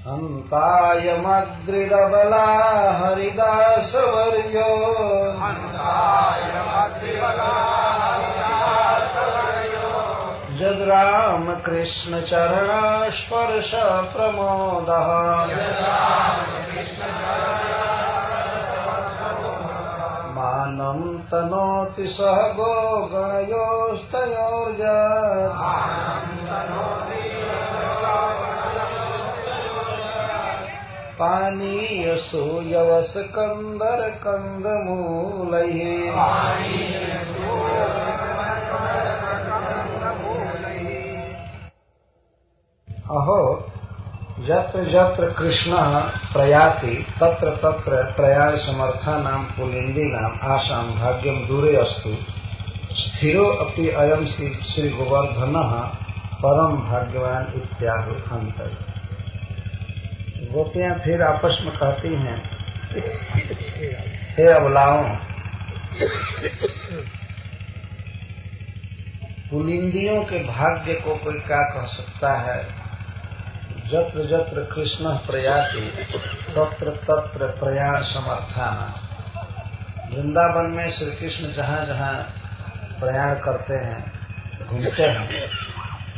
हन्तायमग्रिरबला हरिदासवर्यो जद्रामकृष्ण चरणास्पर्श प्रमोदः मानं तनोति सह गो गणयोस्तयोर्जत् पानीयसो यवसकन्दर कन्दमूलैः अहो यत्र यत्र कृष्णः प्रयाति तत्र तत्र प्रयाण समर्थानां पुलिंदीनां आशां भाग्यं दूरे अस्तु स्थिरो अपि अयं श्री गोवर्धनः परम भाग्यवान इत्याहु अंतर। गोपियां फिर आपस में कहती हैं, हे अबलाओं, पुलिंदियों के भाग्य को कोई क्या कह सकता है। जत्र जत्र कृष्ण प्रयाति तत्र तत्र प्रयाण समर्थाना। वृंदावन में श्री कृष्ण जहाँ जहाँ प्रयाण करते हैं, घूमते हैं,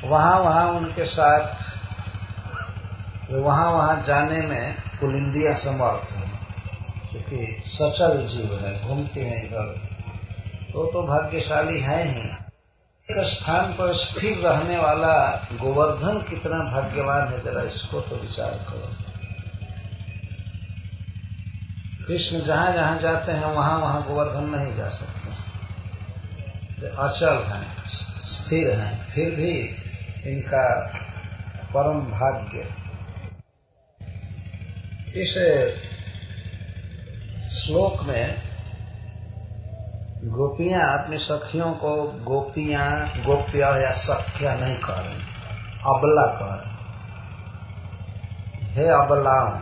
वहाँ वहाँ उनके साथ वहाँ जाने में पुलिंदियां समर्थ हैं, क्योंकि सचल जीव है, घूमते हैं इधर, तो भाग्यशाली है ही। एक स्थान पर स्थिर रहने वाला गोवर्धन कितना भाग्यवान है, जरा इसको तो विचार करो। कृष्ण जहाँ जहाँ जाते हैं वहाँ वहाँ गोवर्धन नहीं जा सकते, अचल हैं, स्थिर हैं, फिर भी इनका परम भाग्य। इस श्लोक में गोपियां अपनी सखियों को गोप्या या सख्या नहीं कह रही, अबला कह रही। हे अबलाओं,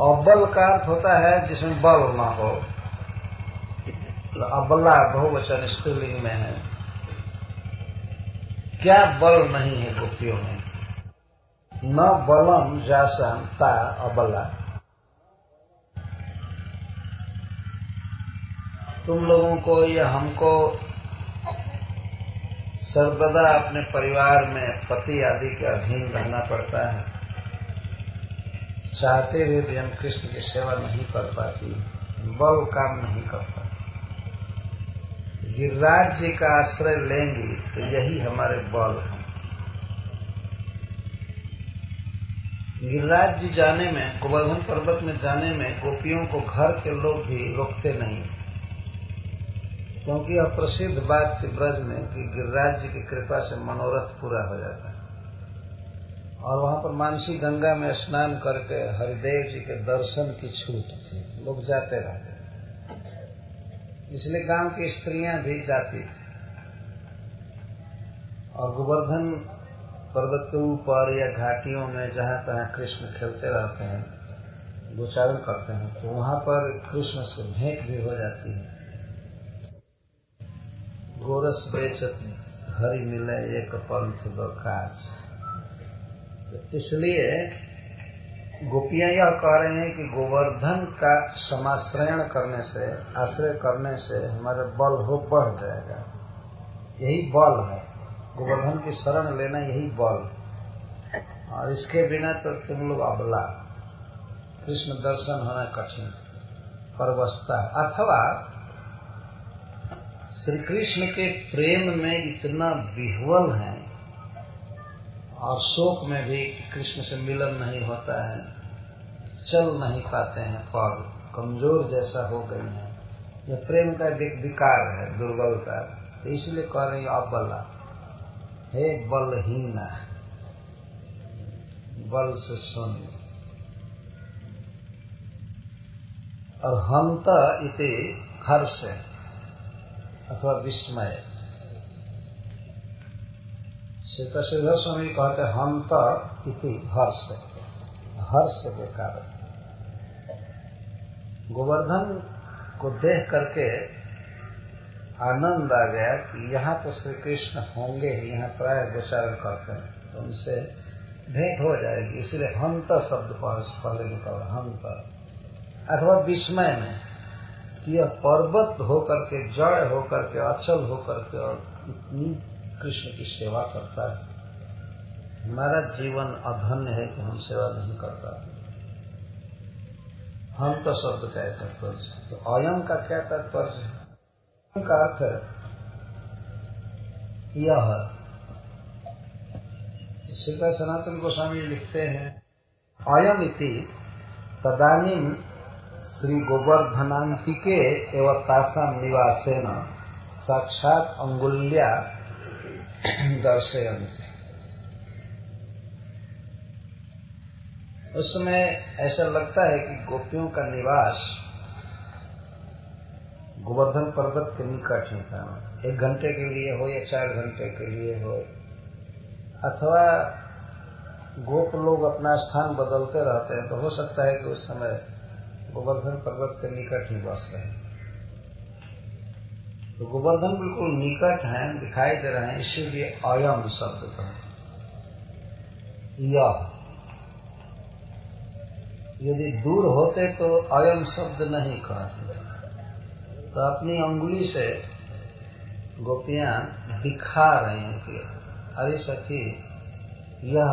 अबल का अर्थ होता है जिसमें बल न हो। अबला बहुवचन स्त्रीलिंग में है। क्या बल नहीं है गोपियों में? न बलम जासन ता अबला। तुम लोगों को या हमको सर्वदा अपने परिवार में पति आदि के अधीन रहना पड़ता है। चाहते हुए भी हम कृष्ण की सेवा नहीं कर पाती, बल काम नहीं करता। गिरिराज जी का आश्रय लेंगी तो यही हमारे बल है। गिरिराज जी जाने में, गोवर्धन पर्वत में जाने में गोपियों को घर के लोग भी रोकते नहीं, क्योंकि यह प्रसिद्ध बात थी ब्रज में कि गिरिराज जी की कृपा से मनोरथ पूरा हो जाता है। और वहां पर मानसी गंगा में स्नान करके हरिदेव जी के दर्शन की छूट थी, लोग जाते रहते, इसलिए गांव की स्त्रियां भी जाती थी। और गोवर्धन पर्वत के ऊपर या घाटियों में जहां तहां कृष्ण खेलते रहते हैं, गोचारण करते हैं, तो वहां पर कृष्ण से भेंट भी हो जाती है। गोरस बेचत हरि मिले एक पंथ दो काज। तो इसलिए गोपियां यह कह रहे हैं कि गोवर्धन का समाश्रयण करने से, आश्रय करने से हमारा बल हो बढ़ जाएगा। यही बल है, गोवर्धन की शरण लेना यही बल। और इसके बिना तो तुम लोग अबला, कृष्ण दर्शन होना कठिन परवस्ता। अथवा श्री कृष्ण के प्रेम में इतना विह्वल है और शोक में भी कृष्ण से मिलन नहीं होता है, चल नहीं पाते हैं, पर कमजोर जैसा हो गई है। यह प्रेम का विकार है, दुर्बलता। तो इसलिए कह रही हूं अबला, हे बलहीन, बल से शून्य। और हंत इति हर्ष अथवा विस्मय। श्रीधर स्वामी कहते हंत इति हर्ष, हर्ष के कारण। गोवर्धन को देख करके आनंद आ गया कि यहाँ तो श्री कृष्ण होंगे ही, यहाँ प्राय गोचारण करते हैं, तो उनसे भेंट हो जाएगी। इसलिए हंत शब्द पहले निकल रहा, हंत अथवा विस्मय में कि यह पर्वत होकर के, जड़ होकर के, अचल होकर के और इतनी कृष्ण की सेवा करता है। हमारा जीवन अधन्य है कि हम सेवा नहीं कर पाते। हम तो शब्द का तात्पर्य है, तो अयम का क्या तात्पर्य है? का अर्थ यह, श्रील सनातन गोस्वामी लिखते हैं, अयम इति तदानीम श्री गोवर्धनांतिके एवं तासाम निवासेन साक्षात अंगुल्या दर्शयन्ति। उस समय ऐसा लगता है कि गोपियों का निवास गोवर्धन पर्वत के निकट ही था। 1 घंटे के लिए हो या 4 घंटे के लिए हो, अथवा गोप लोग अपना स्थान बदलते रहते हैं, तो हो सकता है कि उस समय गोवर्धन पर्वत के निकट ही बस रहे। तो गोवर्धन बिल्कुल निकट हैं, दिखाई दे रहे हैं, इसीलिए अयम शब्द का यह। यदि दूर होते तो अयम शब्द नहीं कहते। तो अपनी अंगुली से गोपियां दिखा रही हैं कि अरे सखी, यह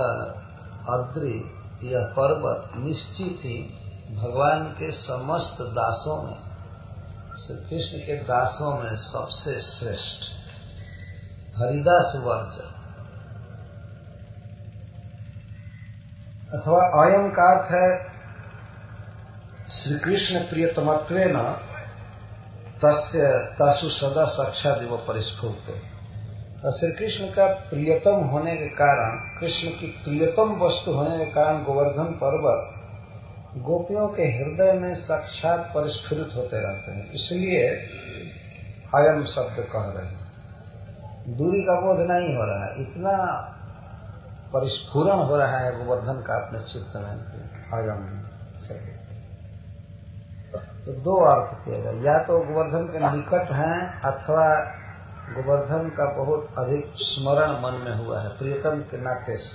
अद्रि, यह पर्वत निश्चित ही भगवान के समस्त दासों में, श्री कृष्ण के दासों में सबसे श्रेष्ठ, हरिदास वर्ज। अथवा अयम का अर्थ है श्री कृष्ण प्रियतमत्वेन तस्य तासु सदा साक्षादिव परिस्फुट। श्री कृष्ण का प्रियतम होने के कारण, कृष्ण की प्रियतम वस्तु होने के कारण गोवर्धन पर्वत गोपियों के हृदय में साक्षात परिस्फुरित होते रहते हैं। इसलिए अयम शब्द कह रहे हैं। दूरी का बोध नहीं हो रहा है, इतना परिस्फुरण हो रहा है गोवर्धन का अपने चित्त में, अयम शब्द। तो 2 अर्थ किया गया, या तो गोवर्धन के निकट हैं अथवा गोवर्धन का बहुत अधिक स्मरण मन में हुआ है, प्रियतम के नाते से,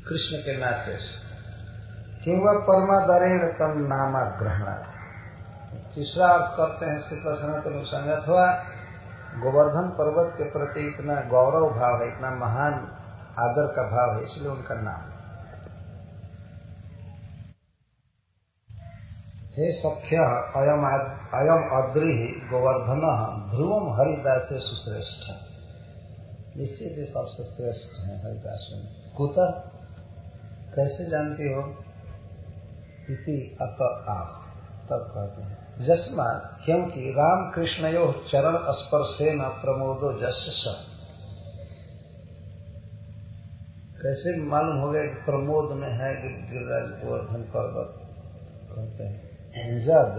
कृष्ण के नाते से। किंवा परमादरेण तम नामा ग्रहण। तीसरा अर्थ करते हैं श्रील सनातन गोस्वामी, अथवा गोवर्धन पर्वत के प्रति इतना गौरव भाव है, इतना महान आदर का भाव है, इसलिए उनका नाम। हे सख्य अयम अद्रि गोवर्धन ध्रुवम हरिदासे सुश्रेष्ठ। निश्चित ही सबसे श्रेष्ठ है हरिदासों में। कुतः, कैसे जानती हो? इति अत आप, तब कहते हैं जस्मा, क्योंकि राम कृष्णयो चरण स्पर्शेन प्रमोदो जस्य। कैसे मालूम हो गया कि प्रमोद में है गिरिराज गोवर्धन पर्वत? कहते हैं जब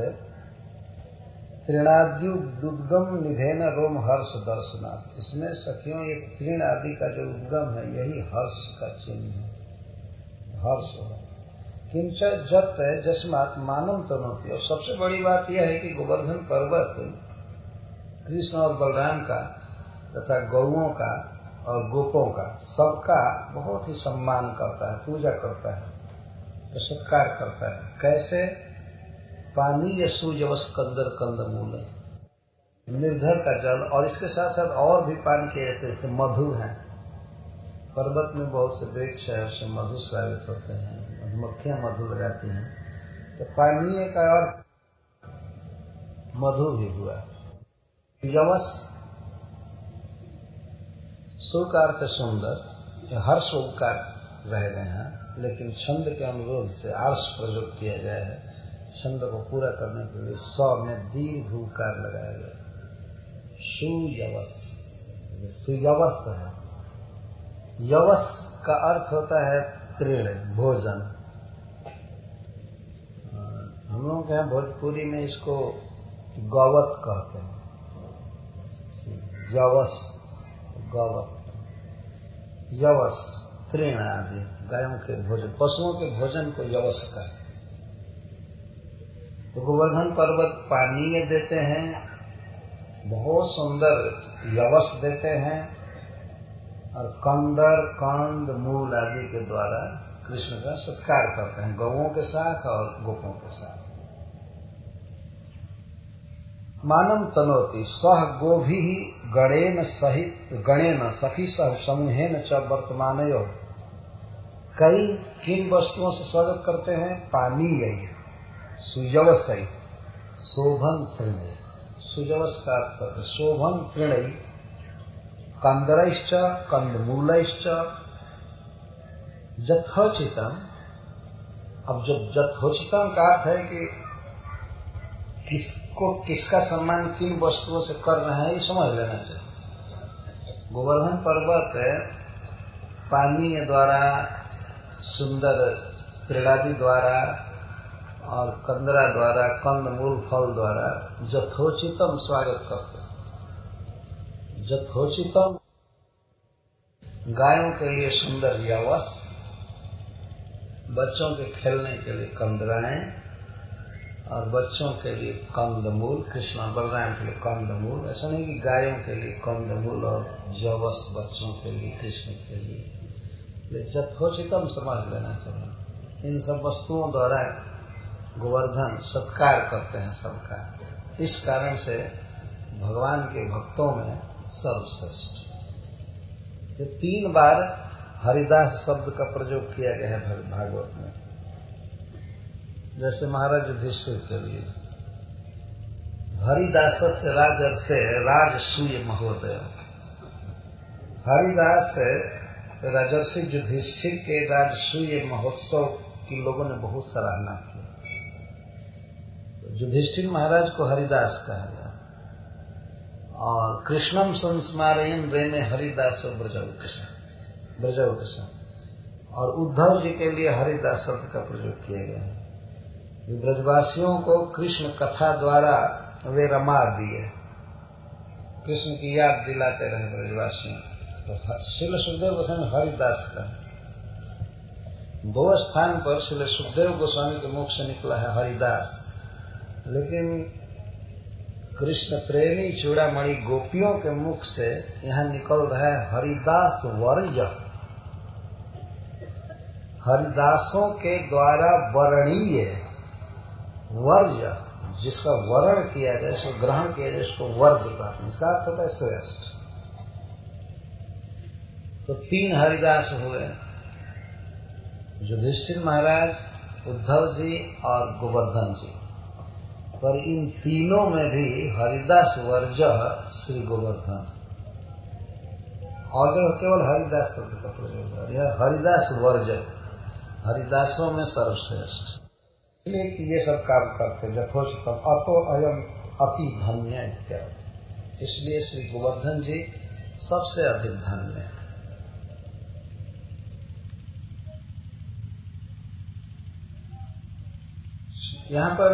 तृणाद्युद्गम निधेन रोम हर्ष दर्शनाथ। इसमें सखियों ये तृण आदि का जो उद्गम है, यही हर्ष का चिन्ह है, हर्ष है। किंच जत जस्मात मानम तनोति। और सबसे बड़ी बात यह है कि गोवर्धन पर्वत कृष्ण और बलराम का तथा गौओं का और गोपों का, सबका बहुत ही सम्मान करता है, पूजा करता है, तो सत्कार करता है। कैसे? पानी या सूजवस कंदर कंद मूल, निर्धर का जल, और इसके साथ साथ और भी पान किए जाते थे। मधु है, पर्वत में बहुत से वृक्ष है, उससे मधु स्रावित होते हैं, मधुमक्खियां मधु लगाती हैं, तो पानीय का अर्थ मधु भी हुआ। यवस, सु का अर्थ सुंदर, हर्ष का रह गए हैं, लेकिन छंद के अनुरोध से आर्ष प्रयोग किया गया है। छंद को पूरा करने के लिए स में दीर्घ उकार लगाया गया। सुयवस, सुयवस है। यवस का अर्थ होता है तृण, भोजन। हम लोग के यहाँ भोजपुरी में इसको गौवत कहते हैं। यवस, गौवत, यवस तृण आदि, गायों के भोजन, पशुओं के भोजन को यवस कहते हैं। तो गोवर्धन पर्वत पानीय देते हैं, बहुत सुंदर यवस देते हैं, और कंदर, कंद, मूल आदि के द्वारा कृष्ण का सत्कार करते हैं, गौओं के साथ और गोपों के साथ। मानम तनोति सह गोभी गणेन सहित गणेन सखी सह समूहेन च वर्तमानयो। कई किन वस्तुओं से स्वागत करते हैं? पानीय, सुजवस, शोभन तृणय। सुजवस का अर्थ है शोभन तृणय, कंदरश्च कंदमूलश्च जथोचितम। अब जो जथोचितम का अर्थ है कि किसका सम्मान किन वस्तुओं से कर रहे हैं, ये समझ लेना चाहिए। गोवर्धन पर्वत पानीय द्वारा, सुंदर तृणादि द्वारा और कंदरा द्वारा, कंद मूल फल द्वारा जथोचितम स्वागत करते हैं। जथोचितम गायों के लिए सुंदर यवस, बच्चों के खेलने के लिए कंदराएं और बच्चों के लिए कंदमूल, कृष्ण और बलराम के लिए कंदमूल। ऐसा नहीं कि गायों के लिए कंदमूल और यवस बच्चों के लिए, कृष्ण के लिए। जथोचितम समझ लेना चाहिए। इन सब वस्तुओं द्वारा गोवर्धन सत्कार करते हैं सबका। इस कारण से भगवान के भक्तों में सर्वश्रेष्ठ। ये 3 बार हरिदास शब्द का प्रयोग किया गया है भागवत में। जैसे महाराज युधिष्ठिर के लिए हरिदास से राजर्षे राजसूय महोदय। हरिदास राजर्षि युधिष्ठिर के राजसूय महोत्सव की लोगों ने बहुत सराहना की। युधिष्ठिर महाराज को हरिदास कहा गया। और कृष्णम संस्मारयन् रेमे हरिदास ब्रजौकसा। और उद्धव जी के लिए हरिदास शब्द का प्रयोग किया गया है। ब्रजवासियों को कृष्ण कथा द्वारा वे रमा दिए, कृष्ण की याद दिलाते रहे ब्रजवासियों। तो श्रील सुखदेव गोस्वामी हरिदास का 2 स्थान पर श्रील सुखदेव गोस्वामी के मुख से निकला है हरिदास। लेकिन कृष्ण प्रेमी चूड़ामणि गोपियों के मुख से यहाँ निकल रहा है हरिदास वर्य। हरिदासों के द्वारा वर्णीय, वर्य जिसका वर्ण किया जाए, इसको ग्रहण किया जाए, उसको वर्ज्य कहते हैं। इसका अर्थ होता है श्रेष्ठ। तो 3 हरिदास हुए, युधिष्ठिर महाराज, उद्धव जी और गोवर्धन जी। पर इन तीनों में भी हरिदास वर्ज श्री गोवर्धन, और जो केवल हरिदास शब्द का प्रयोग है। यह हरिदास वर्ज, हरिदासों में सर्वश्रेष्ठ। इसलिए कि ये सब काम करते यथोचितम अतो अयम अति धन्य इत्यादि। इसलिए श्री गोवर्धन जी सबसे अधिक धन्य है। यहाँ पर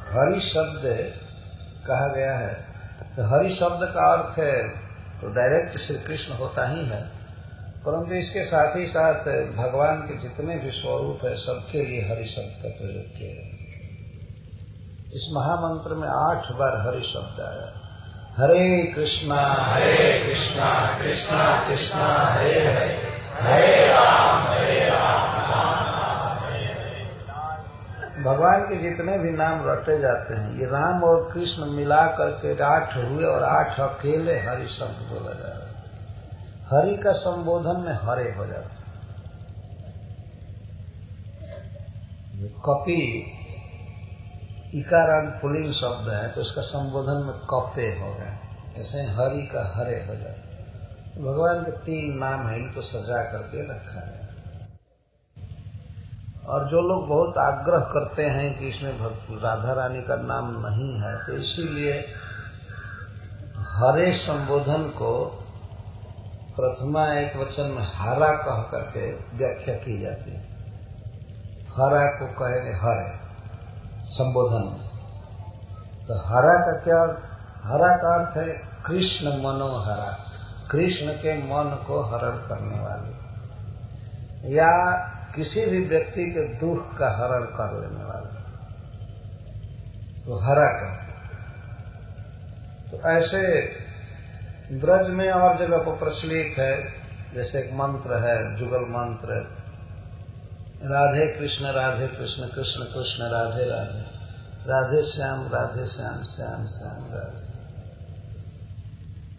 हरि शब्द कहा गया है। तो हरि शब्द का अर्थ है तो डायरेक्ट श्री कृष्ण होता ही है, परंतु इसके साथ ही साथ भगवान के जितने भी स्वरूप है सबके लिए हरि शब्द का प्रयोग किया गया। इस महामंत्र में 8 बार हरि शब्द आया। हरे कृष्णा कृष्णा कृष्णा हरे हरे, हरे राम भगवान के जितने भी नाम रटे जाते हैं, ये राम और कृष्ण मिला करके 8 हुए और 8 अकेले हरि शब्द बोला जा रहा है। हरि का संबोधन में हरे हो जाता है। कपि इकारांत पुल्लिंग शब्द है तो इसका संबोधन में कपे हो गए, ऐसे हरि का हरे हो जाता है। भगवान के 3 नाम है, इनको सजा करके रखा है। और जो लोग बहुत आग्रह करते हैं कि इसमें राधा रानी का नाम नहीं है, तो इसीलिए हरे संबोधन को प्रथमा एक वचन में हरा कह करके व्याख्या की जाती है। हरा को कहेंगे हरे संबोधन में। तो हरा का क्या अर्थ? हरा का अर्थ है कृष्ण मनोहरा, कृष्ण के मन को हरण करने वाले, या किसी भी व्यक्ति के दुख का हरण कर लेने वाला, तो हरा का। तो ऐसे ब्रज में और जगह पर प्रचलित है, जैसे एक मंत्र है, जुगल मंत्र, राधे कृष्ण कृष्ण कृष्ण राधे राधे, राधे श्याम श्याम श्याम राधे।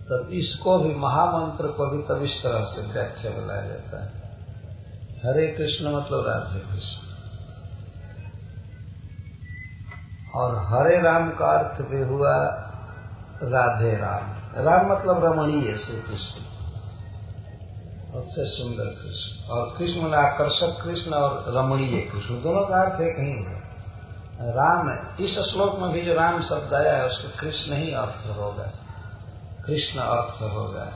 तब इसको भी, महामंत्र को भी तब इस तरह से व्याख्या बनाया जाता है। हरे कृष्ण मतलब राधे कृष्ण, और हरे राम का अर्थ भी हुआ राधे राम। राम मतलब रमणीय श्री कृष्ण, उससे सुंदर कृष्ण, और कृष्ण मतलब आकर्षक कृष्ण और रमणीय कृष्ण, दोनों का अर्थ एक ही है। राम, इस श्लोक में भी जो राम शब्द आया है उसको कृष्ण ही अर्थ होगा, कृष्ण अर्थ होगा,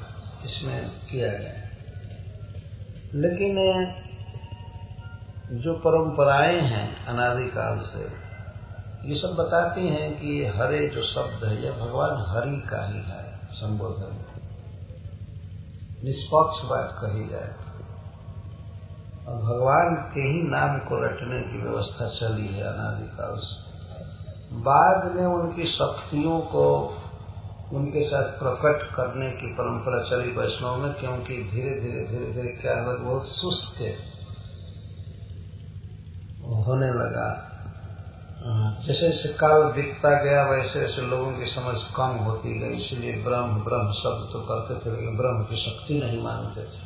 इसमें किया गया। लेकिन जो परंपराएं हैं अनादिकाल से, ये सब बताती हैं कि हरे जो शब्द है यह भगवान हरि का ही है संबोधन, निष्पक्ष बात कही जाए। और भगवान के ही नाम को रटने की व्यवस्था चली है अनादिकाल से। बाद में उनकी शक्तियों को उनके साथ प्रकट करने की परंपरा चली वैष्णव में, क्योंकि धीरे धीरे क्या हुआ, बहुत शुष्क होने लगा। जैसे जैसे काल बीतता गया वैसे वैसे लोगों की समझ कम होती गई, इसलिए ब्रह्म शब्द तो करते थे लेकिन ब्रह्म की शक्ति नहीं मानते थे।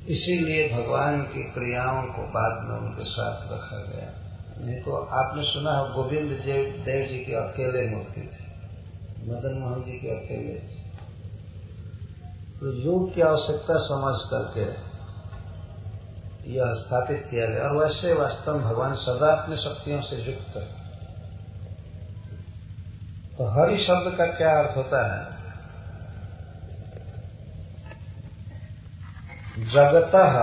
इसीलिए भगवान की क्रियाओं को बाद में उनके साथ रखा गया। नहीं तो आपने सुना है गोविंद देव जी की अकेले मूर्ति थी, मदन मोहन जी के अकेले थे। तो योग की आवश्यकता समझ करके यह स्थापित किया गया, और वैसे वास्तव में भगवान सदा अपनी शक्तियों से युक्त है। तो हरि शब्द का क्या अर्थ होता है? जगतः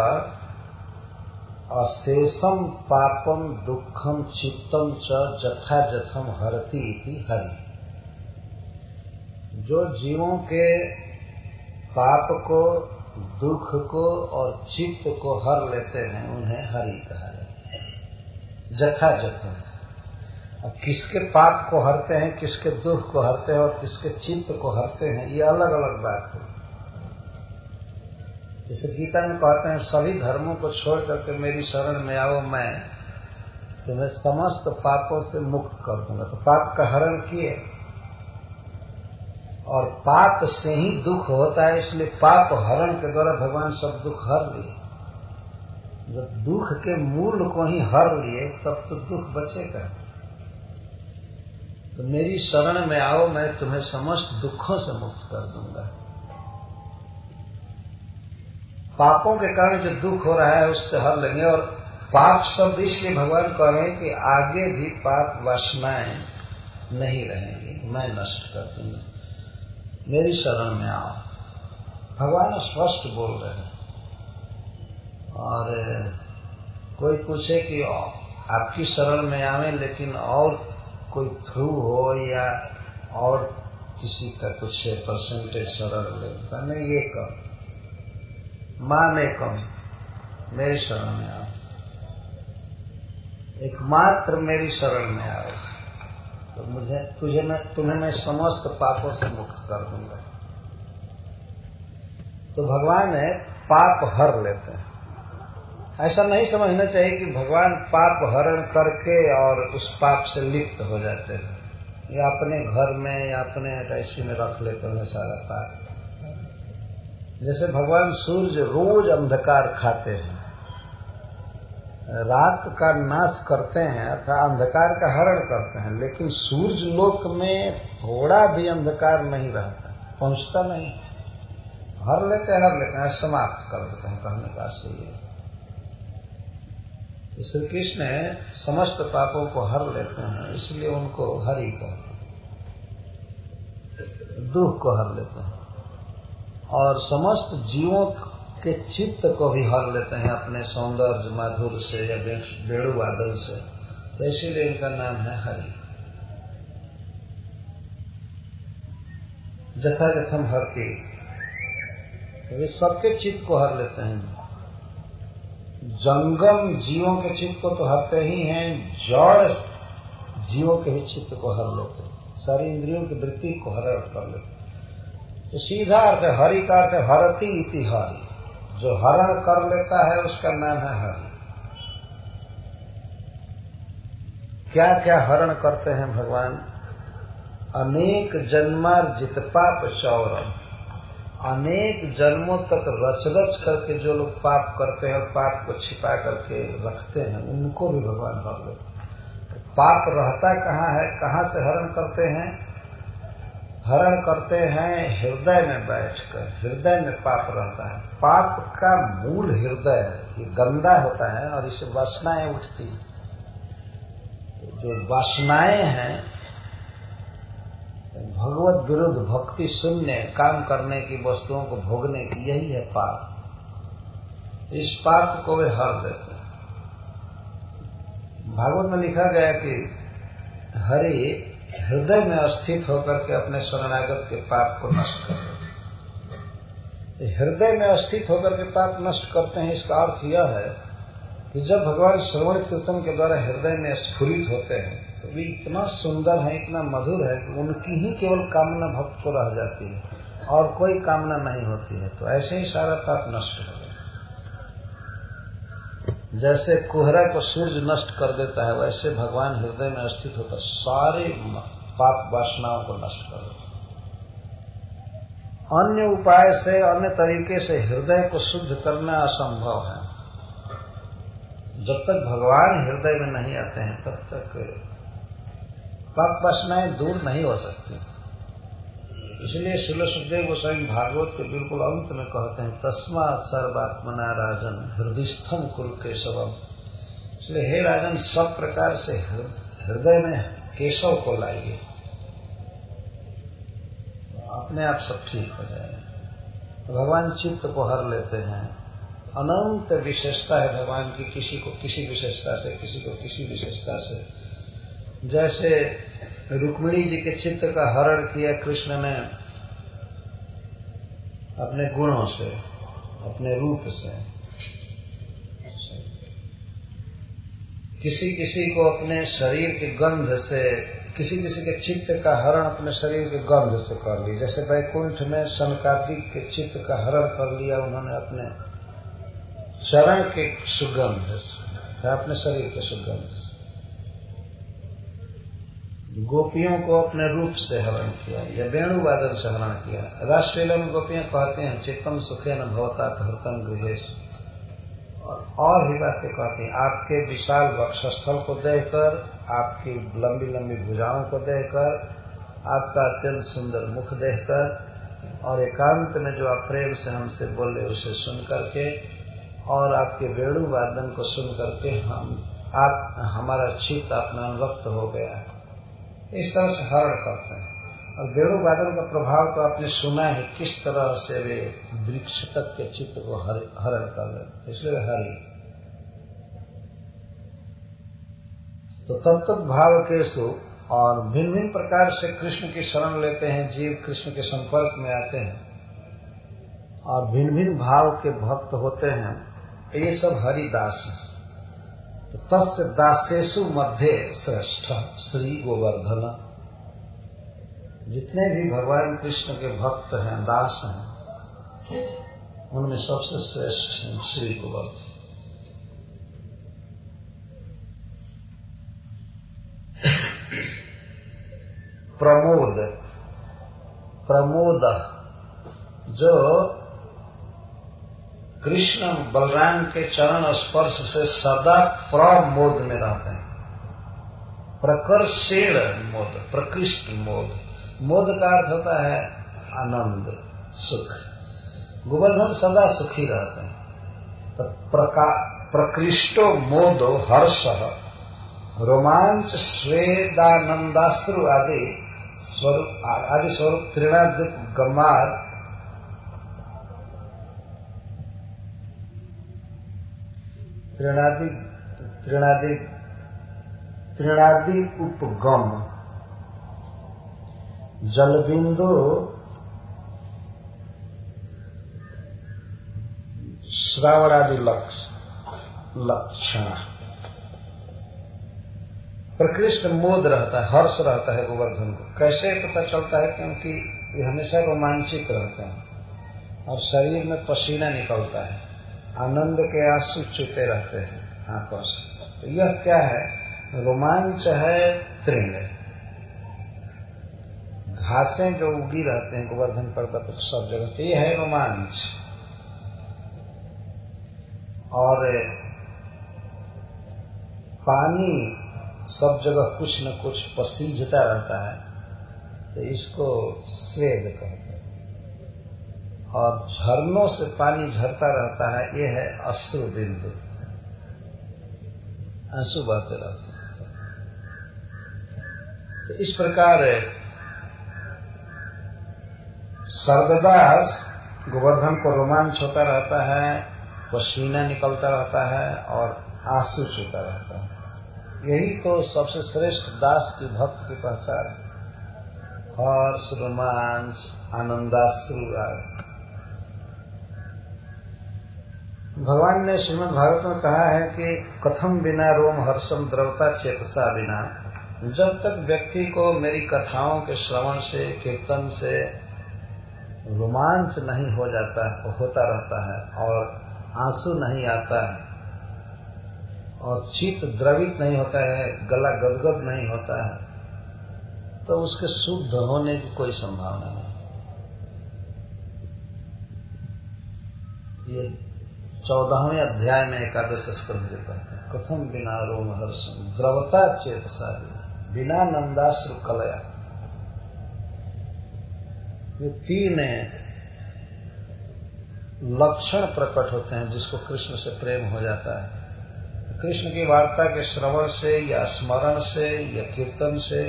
अशेषम पापम दुखम चित्तम च जथा जथम हरति इति हरि। जो जीवों के पाप को, दुख को और चित्त को हर लेते हैं उन्हें हरि कहा जाता है। जथा जथम, अब किसके पाप को हरते हैं, किसके दुख को हरते हैं और किसके चित्त को हरते हैं, ये अलग अलग बात है। जैसे गीता में कहते हैं सभी धर्मों को छोड़ करके मेरी शरण में आओ, मैं तुम्हें समस्त पापों से मुक्त कर दूंगा। तो पाप का हरण किए, और पाप से ही दुख होता है, इसलिए पाप हरण के द्वारा भगवान सब दुख हर लिए। जब दुख के मूल को ही हर लिए तब तो दुख बचेगा। तो मेरी शरण में आओ, मैं तुम्हें समस्त दुखों से मुक्त कर दूंगा। पापों के कारण जो दुख हो रहा है उससे हर लेंगे। और पाप शब्द इसलिए भगवान कह रहे हैं कि आगे भी पाप वासनाएं नहीं रहेंगी, मैं नष्ट कर दूंगा, मेरी शरण में आओ। भगवान स्पष्ट बोल रहे हैं। और कोई पूछे कि आपकी शरण में आवे लेकिन और कोई थ्रू हो या और किसी का कुछ परसेंटेज शरण ले, नहीं ये कम, माने कम, मेरी शरण में आओ, एकमात्र मेरी शरण में आओ, तो तुम्हें मैं समस्त पापों से मुक्त कर दूंगा। तो भगवान है पाप हर लेते हैं। ऐसा नहीं समझना चाहिए कि भगवान पाप हरण करके और उस पाप से लिप्त हो जाते हैं, या अपने घर में या अपने ऐसी में रख लेते हैं सारा पाप। जैसे भगवान सूर्य रोज अंधकार खाते हैं, रात का नाश करते हैं अर्थात अंधकार का हरण करते हैं, लेकिन सूर्य लोक में थोड़ा भी अंधकार नहीं रहता, पहुंचता नहीं, हर लेते हैं, समाप्त कर देते हैं। कहने का आशय तो श्री कृष्ण समस्त पापों को हर लेते हैं, इसलिए उनको हरि कहते हैं। दुख को हर लेते हैं और समस्त जीवों के चित्त को भी हर लेते हैं अपने सौंदर्य माधुर्य से या वेणुवादन से, तो इसीलिए इनका नाम है हरि। जथा जथम हरति, वे सबके चित्त को हर लेते हैं। जंगम जीवों के चित्त को तो हरते ही हैं, जड़ जीवों के भी चित्त को हर लेते हैं, सारी इंद्रियों की वृत्ति को हरण कर लेते हैं। तो सीधा अर्थ हरि का अर्थ हरति इति हरि, जो हरण कर लेता है उसका नाम है हरि। क्या क्या हरण करते हैं भगवान? अनेक जन्मार्जित पाप चौरम, अनेक जन्मों तक रच रच करके जो लोग पाप करते हैं और पाप को छिपा करके रखते हैं, उनको भी भगवान हर लेते हैं। पाप रहता कहाँ है, कहाँ से हरण करते हैं? हरण करते हैं हृदय में बैठकर। हृदय में पाप रहता है। पाप का मूल हृदय ये गंदा होता है और इससे वासनाएं उठती हैं। तो जो वासनाएं हैं भगवत विरुद्ध भक्ति शून्य काम करने की, वस्तुओं को भोगने की, यही है पाप। इस पाप को वे हर देते हैं। भागवत में लिखा गया कि हरि हृदय में स्थित होकर के अपने शरणागत के पाप को नष्ट कर देते। हृदय में स्थित होकर के पाप नष्ट करते हैं, इसका अर्थ यह है कि जब भगवान श्रवण कीर्तन के द्वारा हृदय में स्फुरित होते हैं तो वे इतना सुंदर है, इतना मधुर है कि उनकी ही केवल कामना भक्त को रह जाती है और कोई कामना नहीं होती है। तो ऐसे ही सारा पाप नष्ट हो गया। जैसे कोहरा को सूर्य नष्ट कर देता है, वैसे भगवान हृदय में स्थित होकर सारे पाप वासनाओं को नष्ट कर देता है। अन्य उपाय से, अन्य तरीके से हृदय को शुद्ध करना असंभव है। जब तक भगवान हृदय में नहीं आते हैं तब तक पाप वासनाएं दूर नहीं हो सकती। इसलिए श्रील सुखदेव गोस्वामी भागवत के बिल्कुल अंत में कहते हैं, तस्मात् सर्वात्मना राजन हृदयस्थम कुरु केशवम। इसलिए हे राजन, सब प्रकार से हृदय में केशव को लाइए, अपने आप सब ठीक हो जाएगा। भगवान चित्त को हर लेते हैं। अनंत विशेषता है भगवान की, किसी को किसी विशेषता से, किसी को किसी विशेषता से। जैसे रुक्मिणी जी के चित्त का हरण किया कृष्ण ने अपने गुणों से, अपने रूप से। किसी किसी को अपने शरीर के गंध से, किसी किसी के चित्त का हरण अपने शरीर के गंध से कर ली। जैसे वैकुंठ में सनकादिक के चित्त का हरण कर लिया उन्होंने अपने चरण के सुगंध से, अपने शरीर के सुगंध से। गोपियों को अपने रूप से हरण किया या वेणुवादन से हरण किया। रासलीला में गोपियां कहते हैं, चित्तम सुखे न भवता हरतम गृहेश, और भी बातें कहती हैं। आपके विशाल वक्षस्थल को देखकर, आपकी लंबी लंबी भुजाओं को देखकर, आपका अत्यंत सुंदर मुख देखकर, और एकांत में जो आप प्रेम से हमसे बोले उसे सुन करके, और आपके वेणुवादन को सुन करके हमारा चित्त अपना अनुरक्त हो गया। इस तरह से हरण करते हैं। और वेणुवादन का प्रभाव तो आपने सुना है, किस तरह से वे वृक्ष तक के चित्त को हरण कर रहे, इसलिए हरि। तो तत्त भाव केसु, और भिन्न भिन्न प्रकार से कृष्ण की शरण लेते हैं जीव, कृष्ण के संपर्क में आते हैं और भिन्न भिन्न भाव के भक्त होते हैं। ये सब हरिदास हैं। तो तस्य दासेषु मध्य श्रेष्ठ श्री गोवर्धन। जितने भी भगवान कृष्ण के भक्त हैं, दास हैं, उनमें सबसे श्रेष्ठ हैं श्री गोवर्धन। प्रमोद, प्रमोद जो कृष्ण बलराम के चरण स्पर्श से सदा प्रमोद में रहते हैं। प्रकर्षेण मोद, प्रकृष्ट मोद। मोद का अर्थ होता है आनंद, सुख। गोवर्धन सदा सुखी रहते हैं। तो प्रकृष्टो मोदो हर्ष रोमांच स्वेदानंदाश्रु आदि स्वरूप त्रिणादि गमार त्रिणादि उपगम जलबिंदु श्रावणादि लक्षण। प्रकृष्ट मोद रहता है, हर्ष रहता है गोवर्धन को। कैसे पता चलता है? क्योंकि ये हमेशा रोमांचित रहते हैं और शरीर में पसीना निकलता है, आनंद के आंसू चूते रहते हैं आंखों से। तो यह क्या है? रोमांच है तृण। घासें जो उगी रहते हैं गोवर्धन पर्वत पर सब जगह, तो ये है रोमांच। और पानी सब जगह कुछ न कुछ पसीजता रहता है, तो इसको स्वेद कहते हैं। और झरनों से पानी झरता रहता है, ये है अश्रु बिंदु, आंसू बहते रहते हैं। तो इस प्रकार सर्वदा गोवर्धन को रोमांच होता रहता है, पसीना निकलता रहता है और आंसू चूता रहता है। यही तो सबसे श्रेष्ठ दास की भक्त की पहचान है। हर्ष, रोमांच, आनंदाश्रु। भगवान ने श्रीमद् भागवत में कहा है कि कथम बिना रोम हर्षम द्रवता चेतसा बिना। जब तक व्यक्ति को मेरी कथाओं के श्रवण से, कीर्तन से रोमांच नहीं हो जाता, होता रहता है और आंसू नहीं आता है और चित्त द्रवित नहीं होता है, गला गदगद नहीं होता है, तो उसके शुद्ध होने की कोई संभावना नहीं। ये 14वें अध्याय में एकादश स्कंध में कहते हैं, कथम बिना रोम हर्षम द्रवता चेतसा बिना नंदाश्रु कलया। ये 3 लक्षण प्रकट होते हैं जिसको कृष्ण से प्रेम हो जाता है। कृष्ण की वार्ता के श्रवण से या स्मरण से या कीर्तन से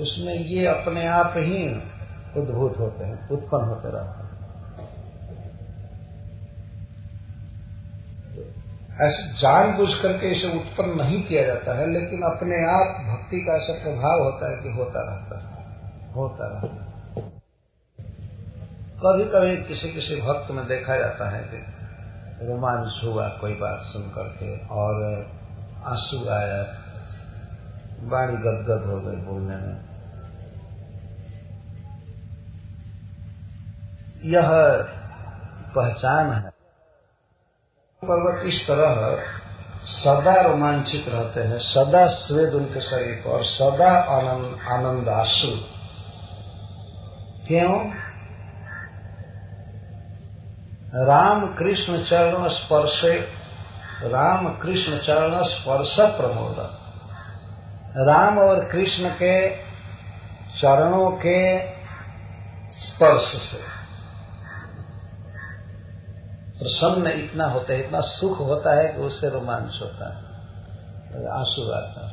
उसमें ये अपने आप ही उद्भूत होते हैं, उत्पन्न होते रहते हैं। ऐसे जानबूझ करके इसे उत्पन्न नहीं किया जाता है, लेकिन अपने आप भक्ति का ऐसा प्रभाव होता है कि होता रहता है। कभी कभी किसी किसी भक्त में देखा जाता है कि रोमांच हुआ कोई बात सुन करके और आंसू आया, वाणी गदगद हो गई बोलने में। यह पहचान है। पर्वत इस तरह सदा रोमांचित रहते हैं, सदा स्वेद उनके शरीर पर और सदा आनंद आंसू। क्यों? राम कृष्ण चरण स्पर्श प्रमोद। राम और कृष्ण के चरणों के स्पर्श से प्रसन्न इतना होता है, इतना सुख होता है कि उससे रोमांच होता है, आंसू आता है।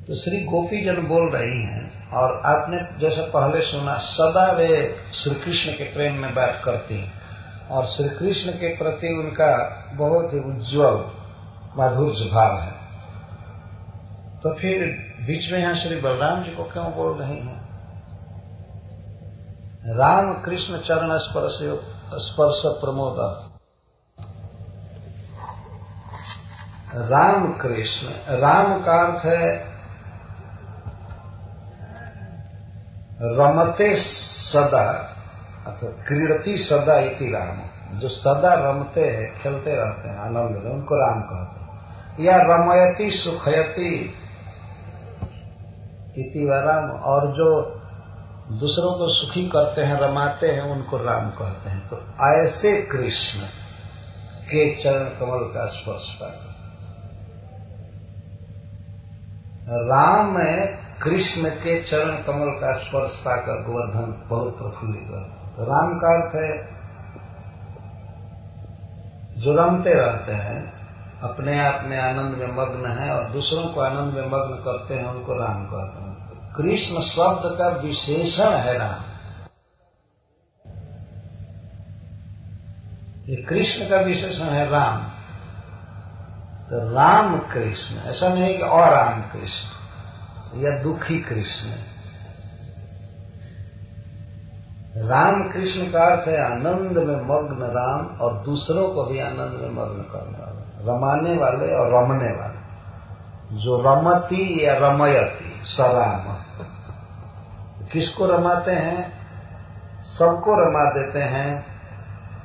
तो श्री गोपी जन बोल रही हैं और आपने जैसे पहले सुना, सदा वे श्री कृष्ण के प्रेम में बात करती हैं और श्री कृष्ण के प्रति उनका बहुत ही उज्ज्वल माधुर्य भाव है। तो फिर बीच में यहां श्री बलराम जी को क्यों बोल रही हैं? राम कृष्ण चरण स्पर्श प्रमोद। राम कृष्ण, राम का अर्थ है रमते सदा अथवा क्रीडति सदा इति राम। जो सदा रमते हैं, खेलते रहते हैं आनंद में, उनको राम कहते हैं। या रमयति सुखयति इति राम। और जो दूसरों को सुखी करते हैं, रमाते हैं, उनको राम कहते हैं। तो ऐसे कृष्ण के चरण कमल का स्पर्श पाकर राम कृष्ण के चरण कमल का स्पर्श पाकर गोवर्धन बहुत प्रफुल्लित रहते। तो राम का अर्थ है जो रमते रहते हैं, अपने आप में आनंद में मग्न है और दूसरों को आनंद में मग्न करते हैं, उनको राम कहते हैं। तो कृष्ण शब्द का विशेषण है राम। ये कृष्ण का विशेषण है राम। तो राम कृष्ण, ऐसा नहीं कि और राम कृष्ण या दुखी कृष्ण। राम कृष्ण का अर्थ है आनंद में मग्न राम और दूसरों को भी आनंद में मग्न करने वाले, रमाने वाले और रमने वाले। जो रमती या रमयती स राम, किसको रमाते हैं? सबको रमा देते हैं।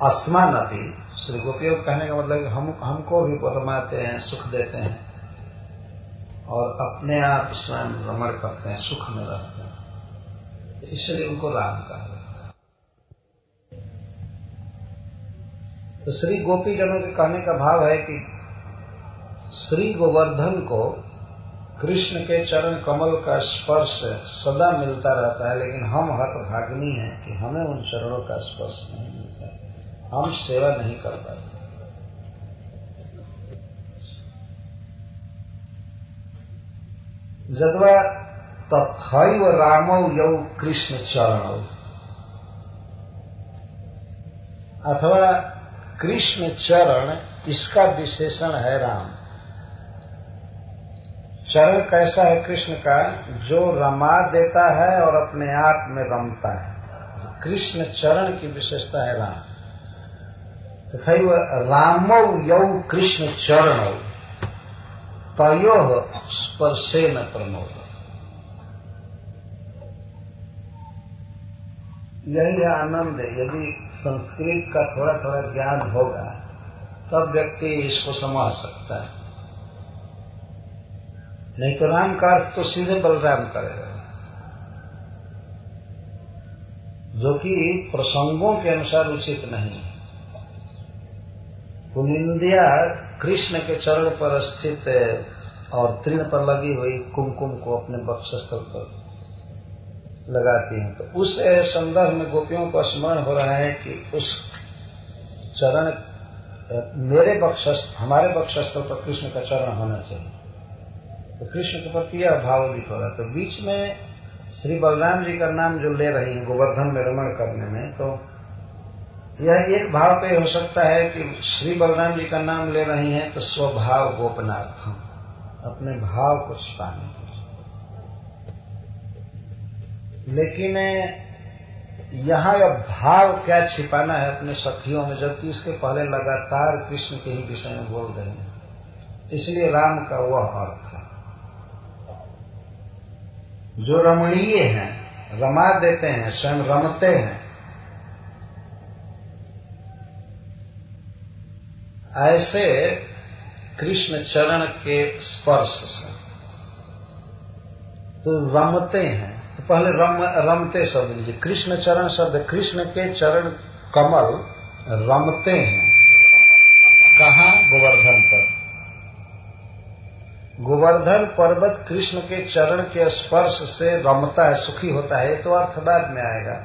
अस्मान अति, श्री गोपियों कहने का मतलब हमको भी रमाते हैं, सुख देते हैं और अपने आप स्वयं रमण करते हैं, सुख में रहते हैं, तो इसलिए उनको राम कहा जाता है। तो श्री गोपी जनों के कहने का भाव है कि श्री गोवर्धन को कृष्ण के चरण कमल का स्पर्श सदा मिलता रहता है, लेकिन हम हतभागिनी हैं कि हमें उन चरणों का स्पर्श नहीं मिलता, हम सेवा नहीं कर पाते। जद्वा तथैव रामौ यौ कृष्ण चरणौ, अथवा कृष्ण चरण इसका विशेषण है राम। चरण कैसा है कृष्ण का? जो रमा देता है और अपने आप में रमता है। कृष्ण चरण की विशेषता है राम। तथैव रामौ यौ कृष्ण चरणौ तयोः स्पर्शेन प्रमोद। यही आनंद है। यदि संस्कृत का थोड़ा थोड़ा ज्ञान होगा तब व्यक्ति इसको समझ सकता है, नहीं तो राम का अर्थ तो सीधे बलराम करेगा, जो कि प्रसंगों के अनुसार उचित नहीं है। कुनिंदिया कृष्ण के चरण पर स्थित और तृण पर लगी हुई कुमकुम को अपने वक्षस्थल पर लगाती हैं, तो उस संदर्भ में गोपियों को स्मरण हो रहा है कि उस चरण हमारे वक्षस्थल पर कृष्ण का चरण होना चाहिए। तो कृष्ण के प्रति यह भाव भी थोड़ा, तो बीच में श्री बलराम जी का नाम जो ले रही हैं गोवर्धन में रमण करने में, तो यह एक भाव पे हो सकता है कि श्री बलराम जी का नाम ले रही हैं तो स्वभाव गोपनार्थम, अपने भाव को छिपाने के लिए। लेकिन यहाँ यह भाव क्या छिपाना है अपने सखियों में, जबकि इसके पहले लगातार कृष्ण के ही विषय में बोल रहे हैं। इसलिए राम का वह अर्थ है जो रमणीय हैं, रमा देते हैं, स्वयं रमते हैं, ऐसे कृष्ण चरण के स्पर्श से तो रमते हैं। तो पहले रमते शब्द लीजिए, कृष्ण चरण शब्द, कृष्ण के चरण कमल रमते हैं। कहाँ? गोवर्धन पर। गोवर्धन पर्वत कृष्ण के चरण के स्पर्श से रमता है, सुखी होता है, तो अर्थ बाद में आएगा।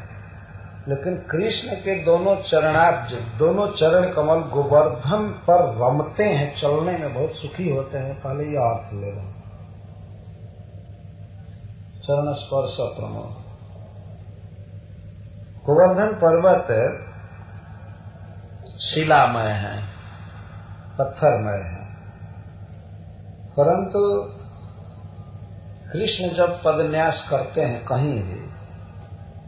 लेकिन कृष्ण के दोनों चरणाब्ज, दोनों चरण कमल गोवर्धन पर रमते हैं, चलने में बहुत सुखी होते हैं, पहले यह अर्थ ले रहे हैं। चरण स्पर्श प्रमोद। गोवर्धन पर्वत शिलामय है, पत्थरमय है, परंतु कृष्ण जब पदन्यास करते हैं कहीं भी,